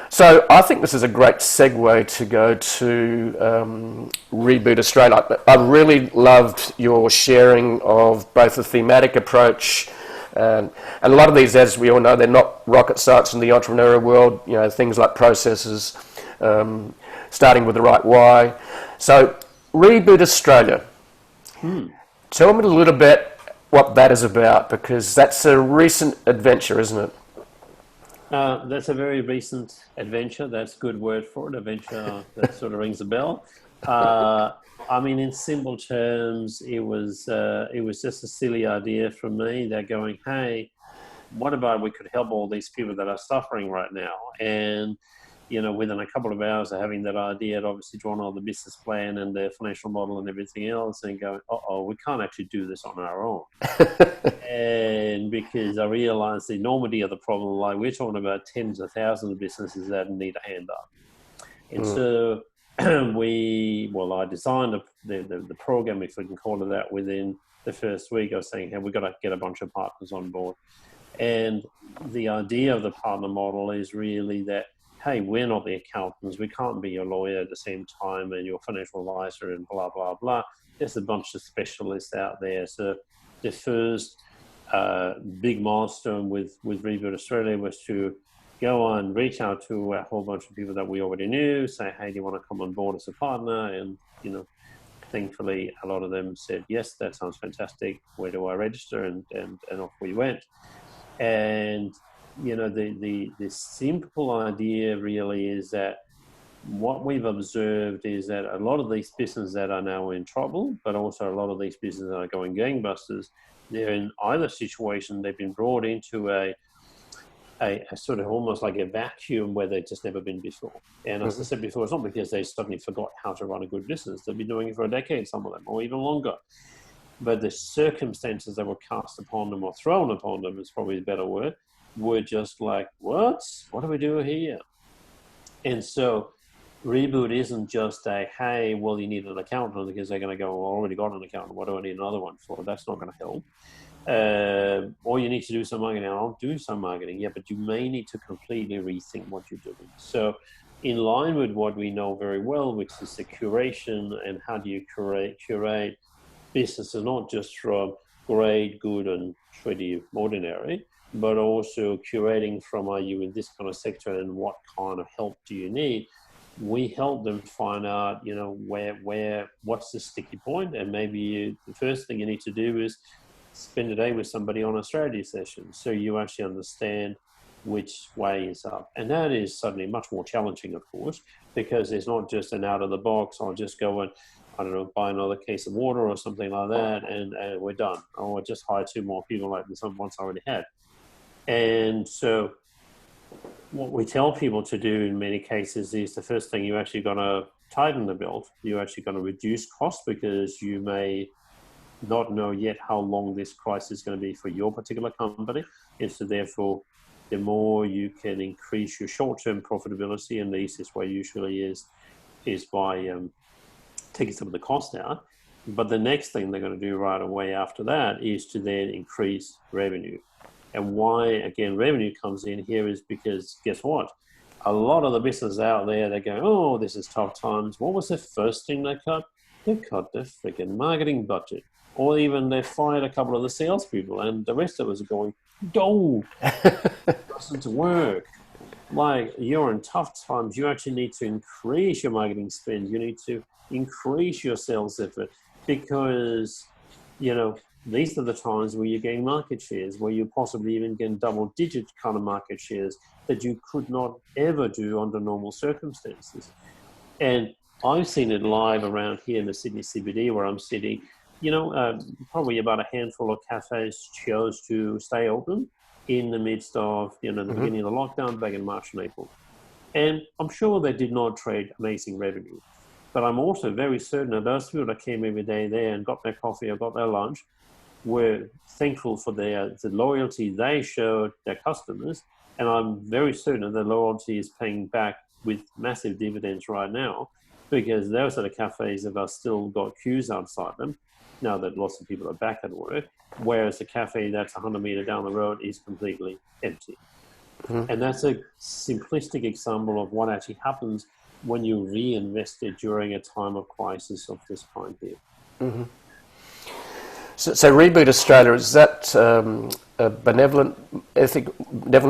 So I think this is a great segue to go to Reboot Australia. I really loved your sharing of both the thematic approach, and a lot of these, as we all know, they're not rocket science in the entrepreneurial world, things like processes, starting with the right why. So Reboot Australia, tell me a little bit what that is about, because that's a recent adventure, isn't it? That's a very recent adventure. That's a good word for it. Adventure, that sort of rings a bell. I mean, in simple terms, it was just a silly idea from me. They're going, hey, what about we could help all these people that are suffering right now? And, within a couple of hours of having that idea, I'd obviously drawn all the business plan and the financial model and everything else, and going, we can't actually do this on our own. And because I realized the enormity of the problem, like we're talking about tens of thousands of businesses that need a hand up. And so I designed the program, if we can call it that, within the first week. I was saying, hey, we've got to get a bunch of partners on board. And the idea of the partner model is really that, hey, we're not the accountants. We can't be your lawyer at the same time and your financial advisor and blah, blah, blah. There's a bunch of specialists out there. So the first big milestone with Reboot Australia was to go on, reach out to a whole bunch of people that we already knew, say, hey, do you want to come on board as a partner? And, thankfully, a lot of them said, yes, that sounds fantastic. Where do I register? And off we went. And, the simple idea really is that what we've observed is that a lot of these businesses that are now in trouble, but also a lot of these businesses that are going gangbusters, they're in either situation, they've been brought into a a sort of almost like a vacuum where they've just never been before. And as I said before, it's not because they suddenly forgot how to run a good business. They've been doing it for a decade, some of them, or even longer. But the circumstances that were cast upon them or thrown upon them is probably a better word, were just like, what do we do here? And so Reboot isn't just a, hey, well, you need an accountant, because they're going to go, well, I already got an accountant. What do I need another one for? That's not going to help. Or you need to do some marketing. I'll do some marketing, yeah, but you may need to completely rethink what you're doing. So in line with what we know very well, which is the curation, and how do you curate businesses, not just from great, good, and pretty ordinary, but also curating from, are you in this kind of sector and what kind of help do you need? We help them find out, what's the sticky point, and maybe the first thing you need to do is spend a day with somebody on a strategy session, so you actually understand which way is up. And that is suddenly much more challenging, of course, because it's not just an out of the box, I'll just go and, I don't know, buy another case of water or something like that, and we're done. Or just hire 2 more people like the ones I already had. And so what we tell people to do in many cases is, the first thing, you're actually going to tighten the belt. You're actually going to reduce costs, because you may not know yet how long this crisis is going to be for your particular company. And so therefore, the more you can increase your short-term profitability, and the easiest way usually is by taking some of the cost out. But the next thing they're going to do right away after that is to then increase revenue. And why, again, revenue comes in here is because, guess what? A lot of the businesses out there, they're going, oh, this is tough times. What was the first thing they cut? They cut their freaking marketing budget. Or even they fired a couple of the salespeople, and the rest of us are going, no, it doesn't work. Like, you're in tough times. You actually need to increase your marketing spend. You need to increase your sales effort, because, these are the times where you're getting market shares, where you're possibly even getting double-digit kind of market shares that you could not ever do under normal circumstances. And I've seen it live around here in the Sydney CBD where I'm sitting. Probably about a handful of cafes chose to stay open in the midst of, the beginning of the lockdown back in March and April. And I'm sure they did not trade amazing revenue. But I'm also very certain that those people that came every day there and got their coffee or got their lunch were thankful for the loyalty they showed their customers. And I'm very certain that the loyalty is paying back with massive dividends right now, because those are the cafes that have still got queues outside them, now that lots of people are back at work, whereas the cafe that's 100 meters down the road is completely empty. And that's a simplistic example of what actually happens when you reinvest it during a time of crisis of this kind here. So Reboot Australia, is that a benevolent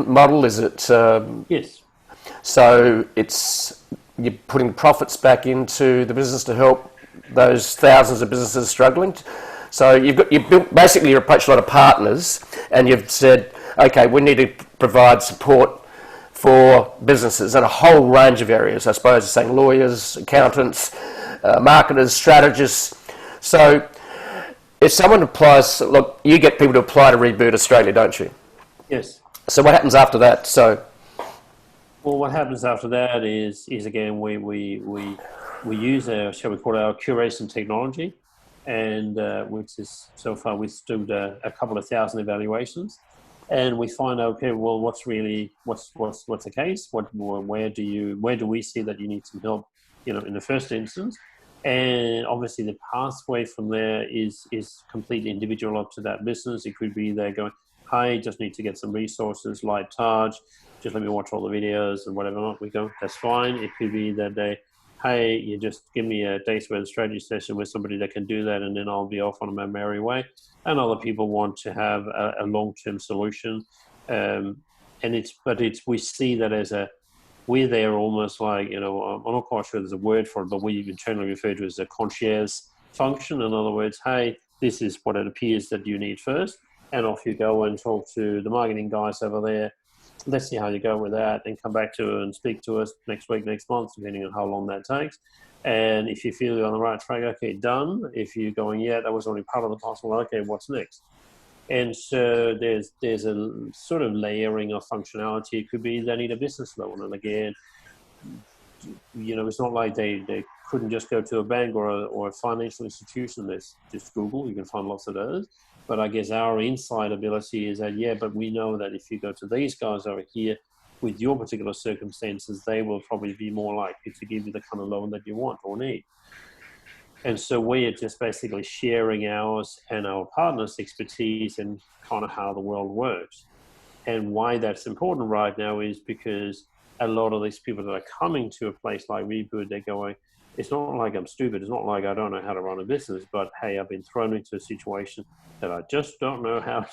model? Is it? Yes. So you're putting profits back into the business to help those thousands of businesses struggling. So you've built basically, you've approached a lot of partners, and you've said, okay, we need to provide support for businesses in a whole range of areas. I suppose saying lawyers, accountants, marketers, strategists. So if someone applies, look, you get people to apply to Reboot Australia, don't you? Yes. So what happens after that? Well, what happens after that is again, we use shall we call it, our curation technology, and which is, so far we stood a couple of thousand evaluations, and we find out, okay, well, what's the case? Where do we see that you need some help, in the first instance? And obviously the pathway from there is completely individual up to that business. It could be they're going, hey, just need to get some resources, light touch, just let me watch all the videos and whatever not. We go, that's fine. It could be that they, hey, you just give me a day's worth of strategy session with somebody that can do that, and then I'll be off on my merry way. And other people want to have a long-term solution. We see that as we're there almost like, I'm not quite sure there's a word for it, but we internally refer to it as a concierge function. In other words, hey, this is what it appears that you need first. And off you go and talk to the marketing guys over there. Let's see how you go with that, and come back to and speak to us next week, next month, depending on how long that takes. And if you feel you're on the right track, okay, done. If you're going, yeah, that was only part of the puzzle, okay, what's next? And so there's a sort of layering of functionality. It could be they need a business loan, and again, it's not like they couldn't just go to a bank or a financial institution. There's just Google. You can find lots of those. But I guess our inside ability is that, but we know that if you go to these guys over here with your particular circumstances, they will probably be more likely to give you the kind of loan that you want or need. And so we are just basically sharing ours and our partners' expertise and kind of how the world works. And why that's important right now is because a lot of these people that are coming to a place like Reboot, they're going, it's not like I'm stupid. It's not like I don't know how to run a business, but hey, I've been thrown into a situation that I just don't know how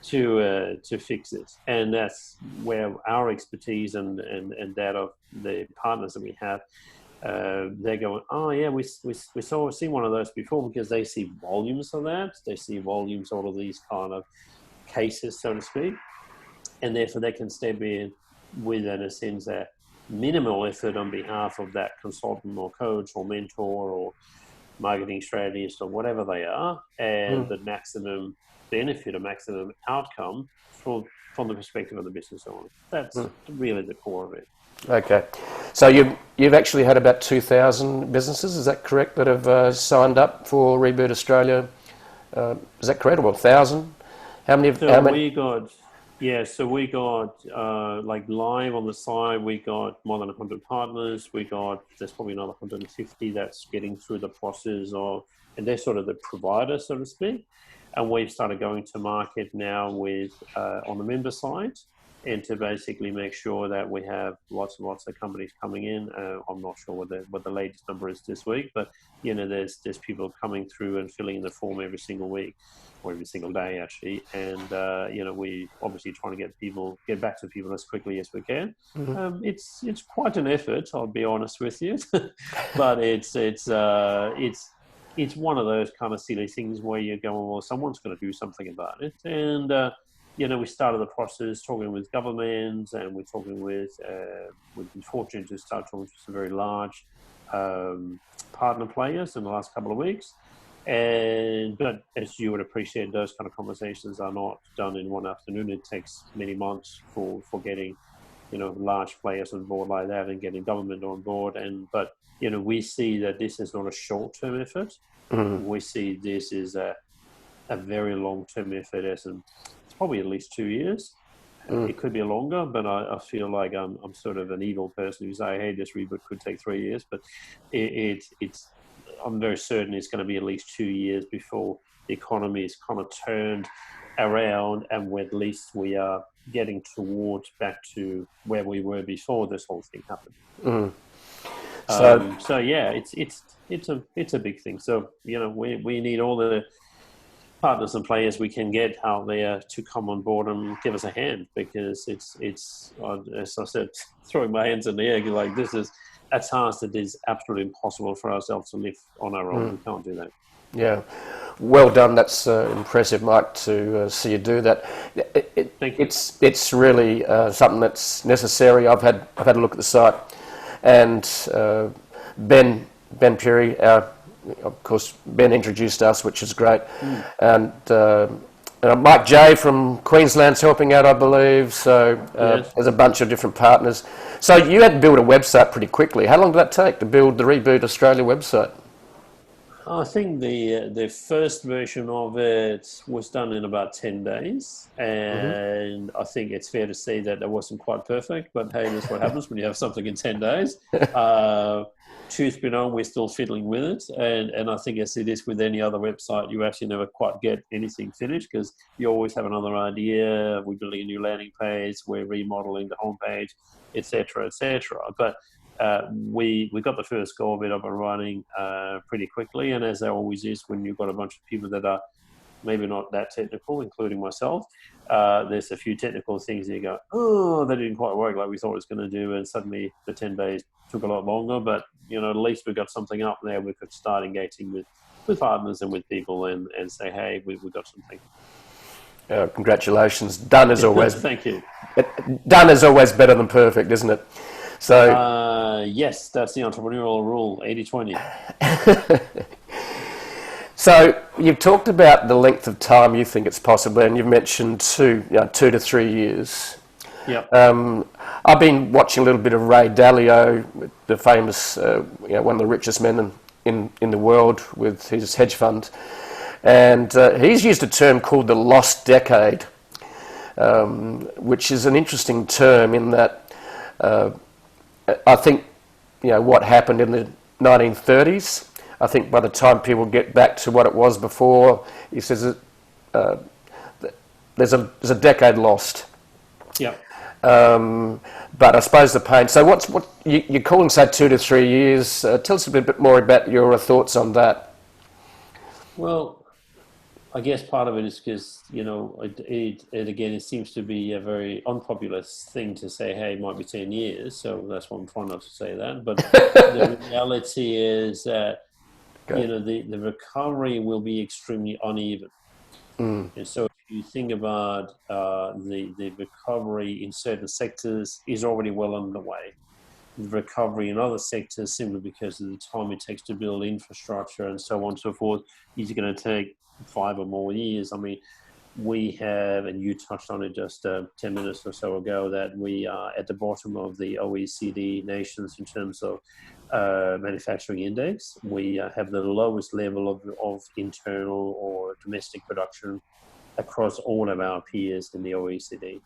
to fix it. And that's where our expertise and that of the partners that we have, they're going, oh yeah, we seen one of those before, because they see volumes of that. They see volumes of all of these kind of cases, so to speak. And therefore they can step in with, in a sense, that minimal effort on behalf of that consultant or coach or mentor or marketing strategist or whatever they are, and the maximum benefit or maximum outcome from the perspective of the business owner. That's really the core of it. Okay, so you've actually had about 2,000 businesses, is that correct, that have signed up for Reboot Australia? Is that correct? Or 1,000? How many? So we got like live on the side, we got more than 100 partners. There's probably another 150 that's getting through the process of, and they're sort of the provider, so to speak. And we've started going to market now with on the member side, and to basically make sure that we have lots and lots of companies coming in. I'm not sure what the latest number is this week, but there's people coming through and filling in the form every single week, or every single day actually. And we obviously trying to get back to people as quickly as we can. Mm-hmm. It's quite an effort, I'll be honest with you, but it's one of those kind of silly things where you're going, well, someone's going to do something about it. And we started the process talking with governments, and we're talking with, we've been fortunate to start talking to some very large partner players in the last couple of weeks. But as you would appreciate, those kind of conversations are not done in one afternoon. It takes many months for getting, large players on board like that and getting government on board. But we see that this is not a short-term effort. Mm-hmm. We see this is a very long-term effort, as in probably at least 2 years. It could be longer, but I feel like I'm sort of an evil person who say, hey, this Reboot could take 3 years, but I'm very certain it's going to be at least 2 years before the economy is kind of turned around, and at least we are getting towards back to where we were before this whole thing happened. Mm-hmm. So yeah, it's a big thing. So we need all the partners and players we can get out there to come on board and give us a hand, because it's as I said, throwing my hands in the air, like this is a task that is absolutely impossible for ourselves to lift on our own. We can't do that. Yeah, well done. That's impressive, Mike, to see you do that. Thank you. It's really something that's necessary. I've had a look at the site, and Ben Perry, of course, Ben introduced us, which is great, and Mike J from Queensland's helping out, I believe. So yes. There's a bunch of different partners. So you had to build a website pretty quickly. How long did that take to build the Reboot Australia website? I think the first version of it was done in about 10 days, and I think it's fair to say that it wasn't quite perfect, but hey, that's what happens when you have something in 10 days. Truth be known, we're still fiddling with it, and I think as it is with any other website, you actually never quite get anything finished, because you always have another idea. We're building a new landing page, we're remodeling the homepage, etc., etc. But we got the first go of it up and running pretty quickly, and as there always is when you've got a bunch of people that are maybe not that technical, including myself, there's a few technical things that you go, oh, that didn't quite work like we thought it was going to do, and suddenly the 10 days took a lot longer. But at least we got something up there. We could start engaging with partners and with people and say, hey, we've got something. Congratulations. Done is always thank you. Done is always better than perfect, isn't it? So yes, that's the entrepreneurial rule, 80-20. So you've talked about the length of time you think it's possible, and you've mentioned 2 to 3 years. Yep. I've been watching a little bit of Ray Dalio, the famous, one of the richest men in the world with his hedge fund, and he's used a term called the lost decade, which is an interesting term in that I think what happened in the 1930s. I think by the time people get back to what it was before, he says there's a decade lost. Yeah. But I suppose the pain. So what you're calling, say, 2 to 3 years? Tell us a bit more about your thoughts on that. Well, I guess part of it is because it seems to be a very unpopular thing to say. Hey, it might be 10 years, so that's why I'm trying not to say that. But the reality is that the recovery will be extremely uneven. And so if you think about the recovery in certain sectors is already well underway. The recovery in other sectors, simply because of the time it takes to build infrastructure and so on and so forth, is going to take 5 or more years. I mean, we have, and you touched on it just 10 minutes or so ago, that we are at the bottom of the OECD nations in terms of manufacturing index. We have the lowest level of internal or domestic production across all of our peers in the OECD.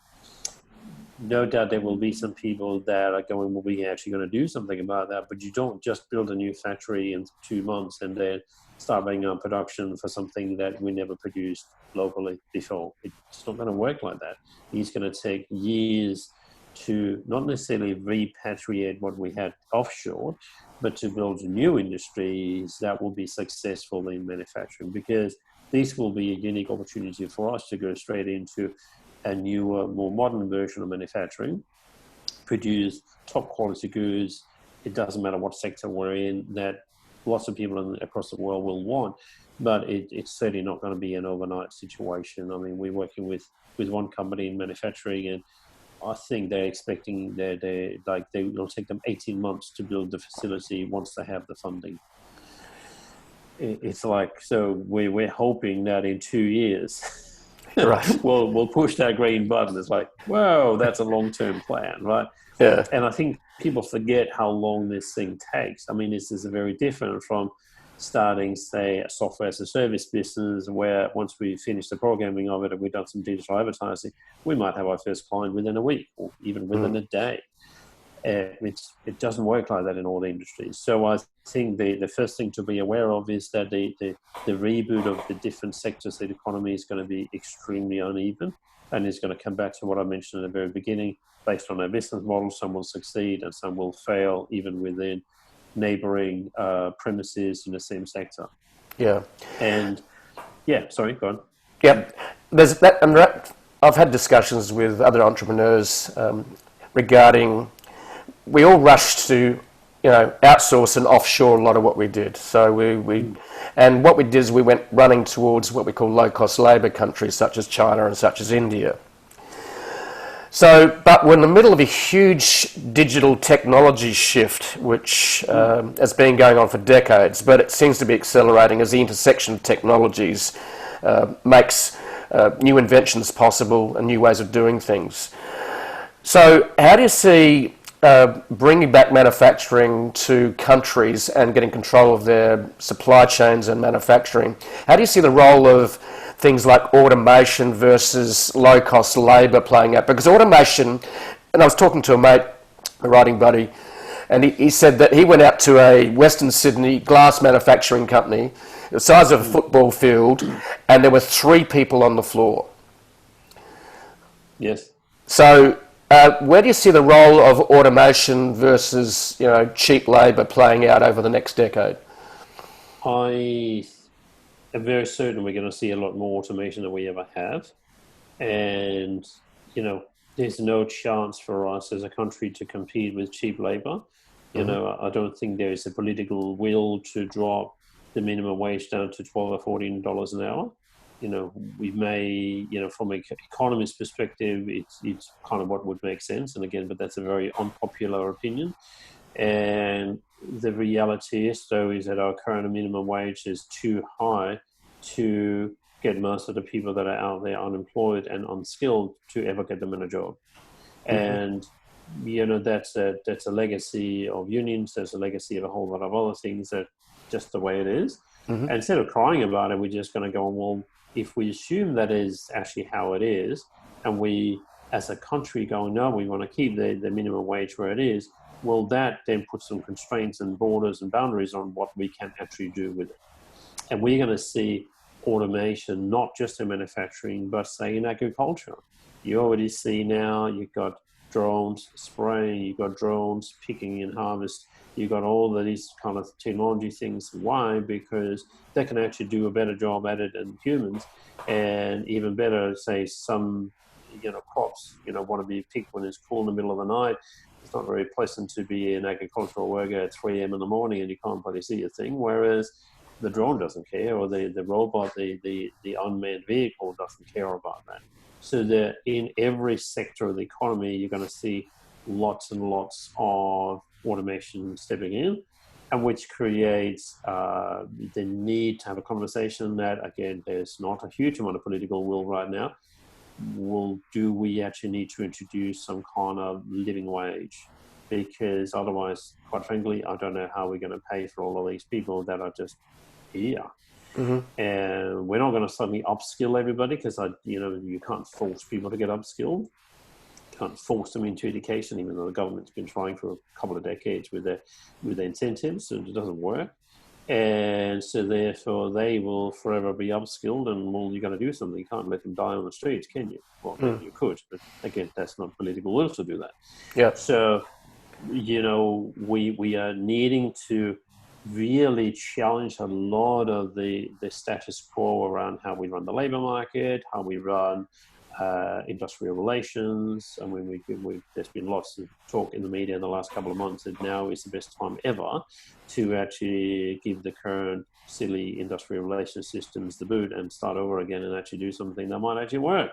No doubt there will be some people that are going, well, we're actually going to do something about that, but you don't just build a new factory in 2 months and then start bringing on production for something that we never produced locally before. It's not going to work like that. It's going to take years to not necessarily repatriate what we had offshore, but to build new industries that will be successful in manufacturing, because this will be a unique opportunity for us to go straight into a newer, more modern version of manufacturing, produce top quality goods. It doesn't matter what sector we're in, that lots of people across the world will want, but it's certainly not going to be an overnight situation. I mean, we're working with one company in manufacturing, and I think they're expecting they will take them 18 months to build the facility once they have the funding. It's like, so we're hoping that in 2 years, right, we'll push that green button. It's like, whoa, that's a long-term plan, right? Yeah. And I think people forget how long this thing takes. I mean, this is very different from starting, say, a software as a service business, where once we finish the programming of it and we've done some digital advertising, we might have our first client within a week or even within a day. It doesn't work like that in all industries. So I think the first thing to be aware of is that the reboot of the different sectors of the economy is going to be extremely uneven, and it's going to come back to what I mentioned at the very beginning. Based on our business model, some will succeed and some will fail, even within neighboring premises in the same sector. Yeah. And yeah, sorry, go on. Yep. There's that, and I've had discussions with other entrepreneurs regarding. We all rushed to, outsource and offshore a lot of what we did. So and what we did is we went running towards what we call low-cost labour countries, such as China and such as India. So, but we're in the middle of a huge digital technology shift, which has been going on for decades, but it seems to be accelerating as the intersection of technologies makes new inventions possible and new ways of doing things. So, how do you see bringing back manufacturing to countries and getting control of their supply chains and manufacturing? How do you see the role of things like automation versus low-cost labour playing out? Because automation, and I was talking to a mate, a writing buddy, and he said that he went out to a Western Sydney glass manufacturing company, the size of a football field, and there were 3 people on the floor. Yes. So where do you see the role of automation versus, cheap labour playing out over the next decade? I am very certain we're going to see a lot more automation than we ever have. And, there's no chance for us as a country to compete with cheap labour. I don't think there is a political will to drop the minimum wage down to $12 or $14 an hour. We may, from an economist's perspective, it's kind of what would make sense. And again, but that's a very unpopular opinion. And the reality is, though, is that our current minimum wage is too high to get most of the people that are out there unemployed and unskilled to ever get them in a job. And that's a legacy of unions. There's a legacy of a whole lot of other things that just the way it is. And instead of crying about it, we're just going to go, well, if we assume that is actually how it is, and we as a country go, no, we want to keep the minimum wage where it is, well, that then puts some constraints and borders and boundaries on what we can actually do with it. And we're going to see automation, not just in manufacturing, but say in agriculture. You already see now you've got drones spraying, you've got drones picking in harvest, you've got all of these kind of technology things. Why? Because they can actually do a better job at it than humans, and even better, say some, crops, want to be picked when it's cool in the middle of the night. It's not very pleasant to be an agricultural worker at 3 a.m. in the morning and you can't probably see a thing, whereas the drone doesn't care, or the robot, the unmanned vehicle doesn't care about that. So that in every sector of the economy, you're going to see lots and lots of automation stepping in, and which creates the need to have a conversation that, again, there's not a huge amount of political will right now. Well, do we actually need to introduce some kind of living wage? Because otherwise, quite frankly, I don't know how we're going to pay for all of these people that are just here. And we're not going to suddenly upskill everybody, because you can't force people to get upskilled. You can't force them into education, even though the government's been trying for a couple of decades with their incentives, and it doesn't work. And so therefore they will forever be upskilled, and well, you got to do something. You can't let them die on the streets, can you? Well, you could, but again, that's not political will to do that. Yeah. So, we are needing to really challenge a lot of the status quo around how we run the labor market, how we run industrial relations. I mean, there's been lots of talk in the media in the last couple of months that now is the best time ever to actually give the current silly industrial relations systems the boot and start over again and actually do something that might actually work.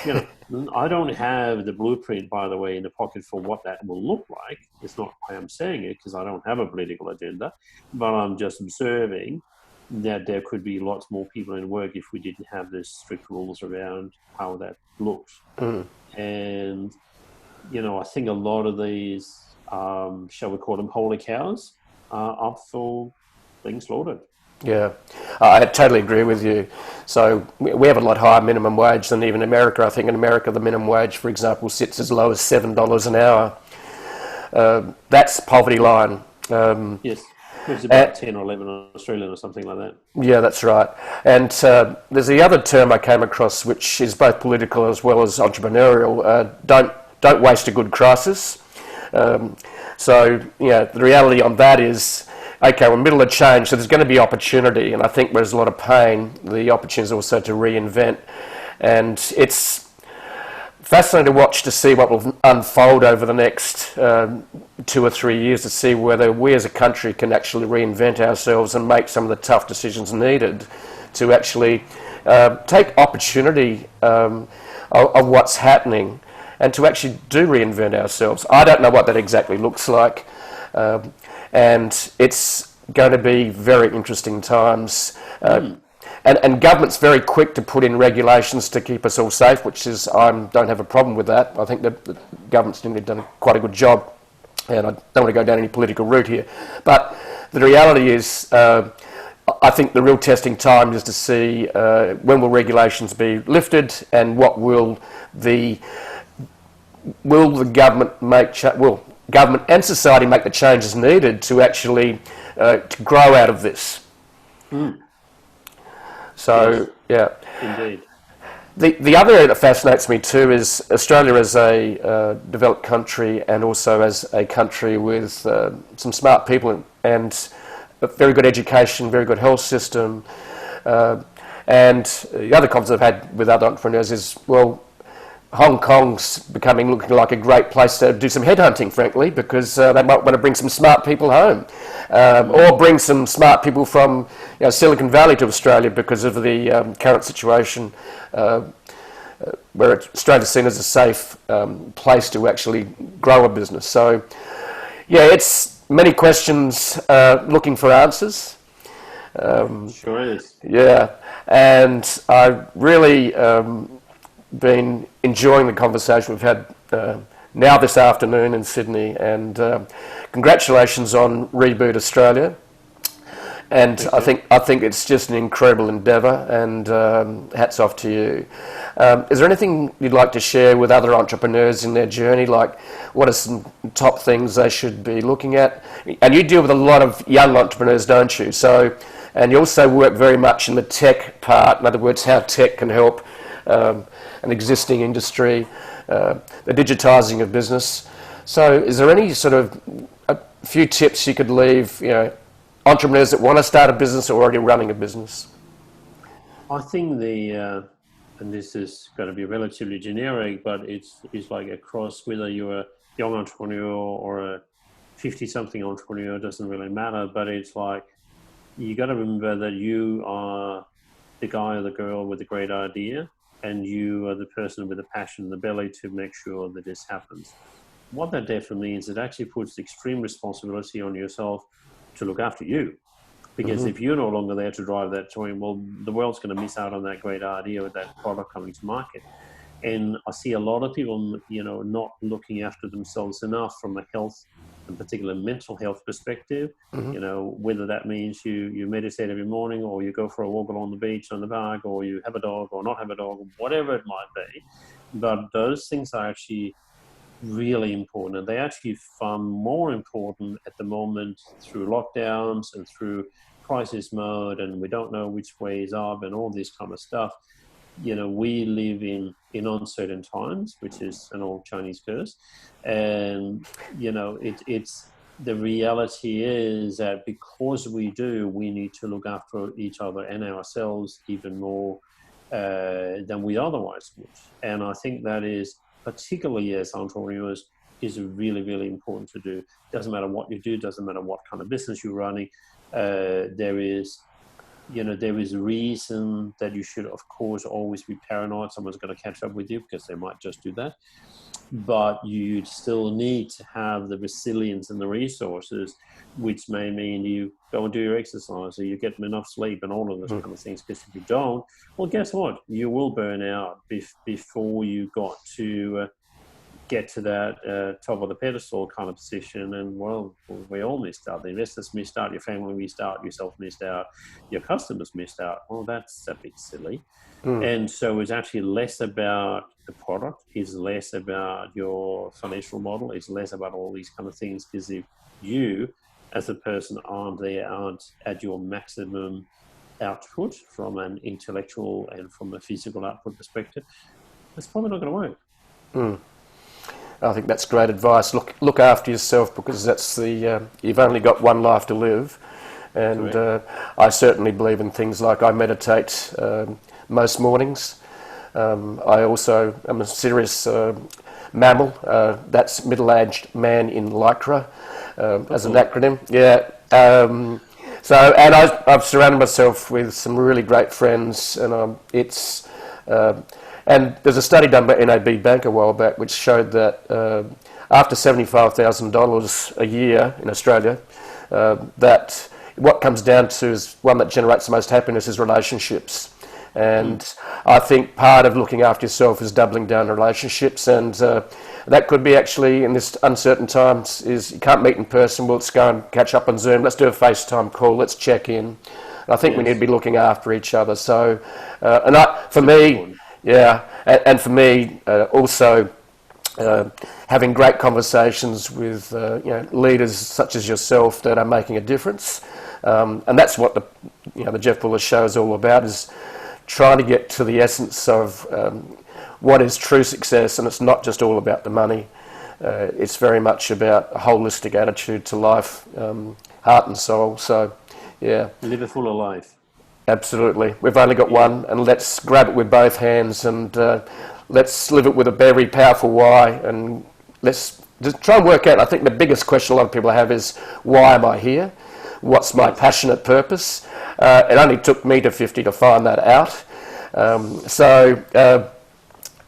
I don't have the blueprint, by the way, in the pocket for what that will look like. It's not why I'm saying it, because I don't have a political agenda, but I'm just observing that there could be lots more people in work if we didn't have the strict rules around how that looks. And, I think a lot of these, shall we call them holy cows, are up for being slaughtered. Yeah, I totally agree with you. So we have a lot higher minimum wage than even America. I think in America the minimum wage, for example, sits as low as $7 an hour. That's poverty line. Yes. It's about 10 or 11 Australian or something like that. Yeah, that's right. And there's the other term I came across, which is both political as well as entrepreneurial. Don't waste a good crisis. So the reality on that is, okay, we're in the middle of change, so there's going to be opportunity, and I think there's a lot of pain. The opportunity is also to reinvent, and it's fascinating to watch to see what will unfold over the next 2 or 3 years, to see whether we as a country can actually reinvent ourselves and make some of the tough decisions needed to actually take opportunity of what's happening and to actually do reinvent ourselves. I don't know what that exactly looks like, and it's going to be very interesting times. And government's very quick to put in regulations to keep us all safe, which is, I don't have a problem with that. I think that the government's done quite a good job, and I don't want to go down any political route here. But the reality is, I think the real testing time is to see when will regulations be lifted, and what will the government make? Will government and society make the changes needed to actually to grow out of this? So, yes, indeed. The other area that fascinates me too is Australia as a developed country, and also as a country with some smart people and a very good education, very good health system. And the other comments I've had with other entrepreneurs is, well, Hong Kong's looking like a great place to do some headhunting, frankly, because they might want to bring some smart people home, or bring some smart people from Silicon Valley to Australia because of the current situation, where Australia's seen as a safe place to actually grow a business. So, yeah, it's many questions looking for answers. Sure is. Yeah, and I really been enjoying the conversation we've had now this afternoon in Sydney, and congratulations on Reboot Australia. And I think it's just an incredible endeavour, and hats off to you. Is there anything you'd like to share with other entrepreneurs in their journey? Like, what are some top things they should be looking at? And you deal with a lot of young entrepreneurs, don't you? So, and you also work very much in the tech part. In other words, how tech can help an existing industry, the digitising of business. So, is there any sort of a few tips you could leave, entrepreneurs that want to start a business or already running a business? I think and this is going to be relatively generic, but it's like across whether you're a young entrepreneur or a 50-something entrepreneur, doesn't really matter, but it's like, you got to remember that you are the guy or the girl with a great idea, and you are the person with the passion and the belly to make sure that this happens. What that therefore means, it actually puts extreme responsibility on yourself to look after you, because if you're no longer there to drive that train, well, the world's going to miss out on that great idea with that product coming to market. And I see a lot of people, not looking after themselves enough from a health, in particular mental health perspective. Whether that means you meditate every morning, or you go for a walk along the beach on the park, or you have a dog or not have a dog, whatever it might be. But those things are actually really important, and they actually far more important at the moment through lockdowns and through crisis mode, and we don't know which way is up and all this kind of stuff. We live in uncertain times, which is an old Chinese curse, and it's the reality is that because we need to look after each other and ourselves even more than we otherwise would. And I think that is, particularly as entrepreneurs, is really, really important to do. Doesn't matter what you do, doesn't matter what kind of business you're running. There is reason that you should, of course, always be paranoid. Someone's going to catch up with you, because they might just do that. But you still need to have the resilience and the resources, which may mean you go and do your exercise, or you get enough sleep and all of those kind of things. Because if you don't, well, guess what? You will burn out before you get to that top of the pedestal kind of position. And well, we all missed out. The investors missed out, your family missed out, yourself missed out, your customers missed out. Well, that's a bit silly. And so it's actually less about the product, it's less about your financial model, it's less about all these kind of things. Because if you as a person aren't at your maximum output from an intellectual and from a physical output perspective, it's probably not going to work. I think that's great advice. Look after yourself, because that's you've only got one life to live. And I certainly believe in things like, I meditate most mornings. I also am a serious mammal. That's middle-aged man in lycra, as an acronym. Yeah. And I've surrounded myself with some really great friends, and and there's a study done by NAB Bank a while back which showed that after $75,000 a year in Australia, that what comes down to is one that generates the most happiness is relationships. And I think part of looking after yourself is doubling down on relationships, and that could be actually, in this uncertain times, is you can't meet in person, well, let's go and catch up on Zoom, let's do a FaceTime call, let's check in. And I think we need to be looking after each other. So, for me, also having great conversations with leaders such as yourself that are making a difference, and that's what the Jeff Buller show is all about, is trying to get to the essence of what is true success. And it's not just all about the money. It's very much about a holistic attitude to life, heart and soul. So, yeah. Live a fuller life. Absolutely. We've only got one, and let's grab it with both hands, and let's live it with a very powerful why, and let's just try and work out. I think the biggest question a lot of people have is, why am I here? What's my passionate purpose? It only took me to 50 to find that out.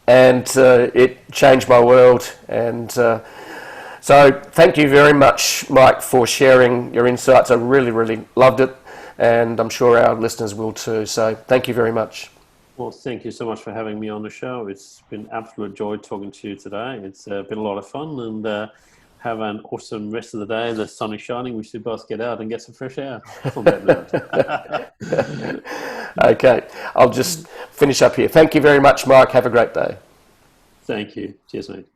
It changed my world. And so thank you very much, Mike, for sharing your insights. I really, really loved it. and I'm sure our listeners will too. So thank you very much. Well, thank you so much for having me on the show. It's been absolute joy talking to you today. It's been a lot of fun, and have an awesome rest of the day. The sun is shining. We should both get out and get some fresh air. On that note. Okay, I'll just finish up here. Thank you very much, Mike. Have a great day. Thank you. Cheers, mate.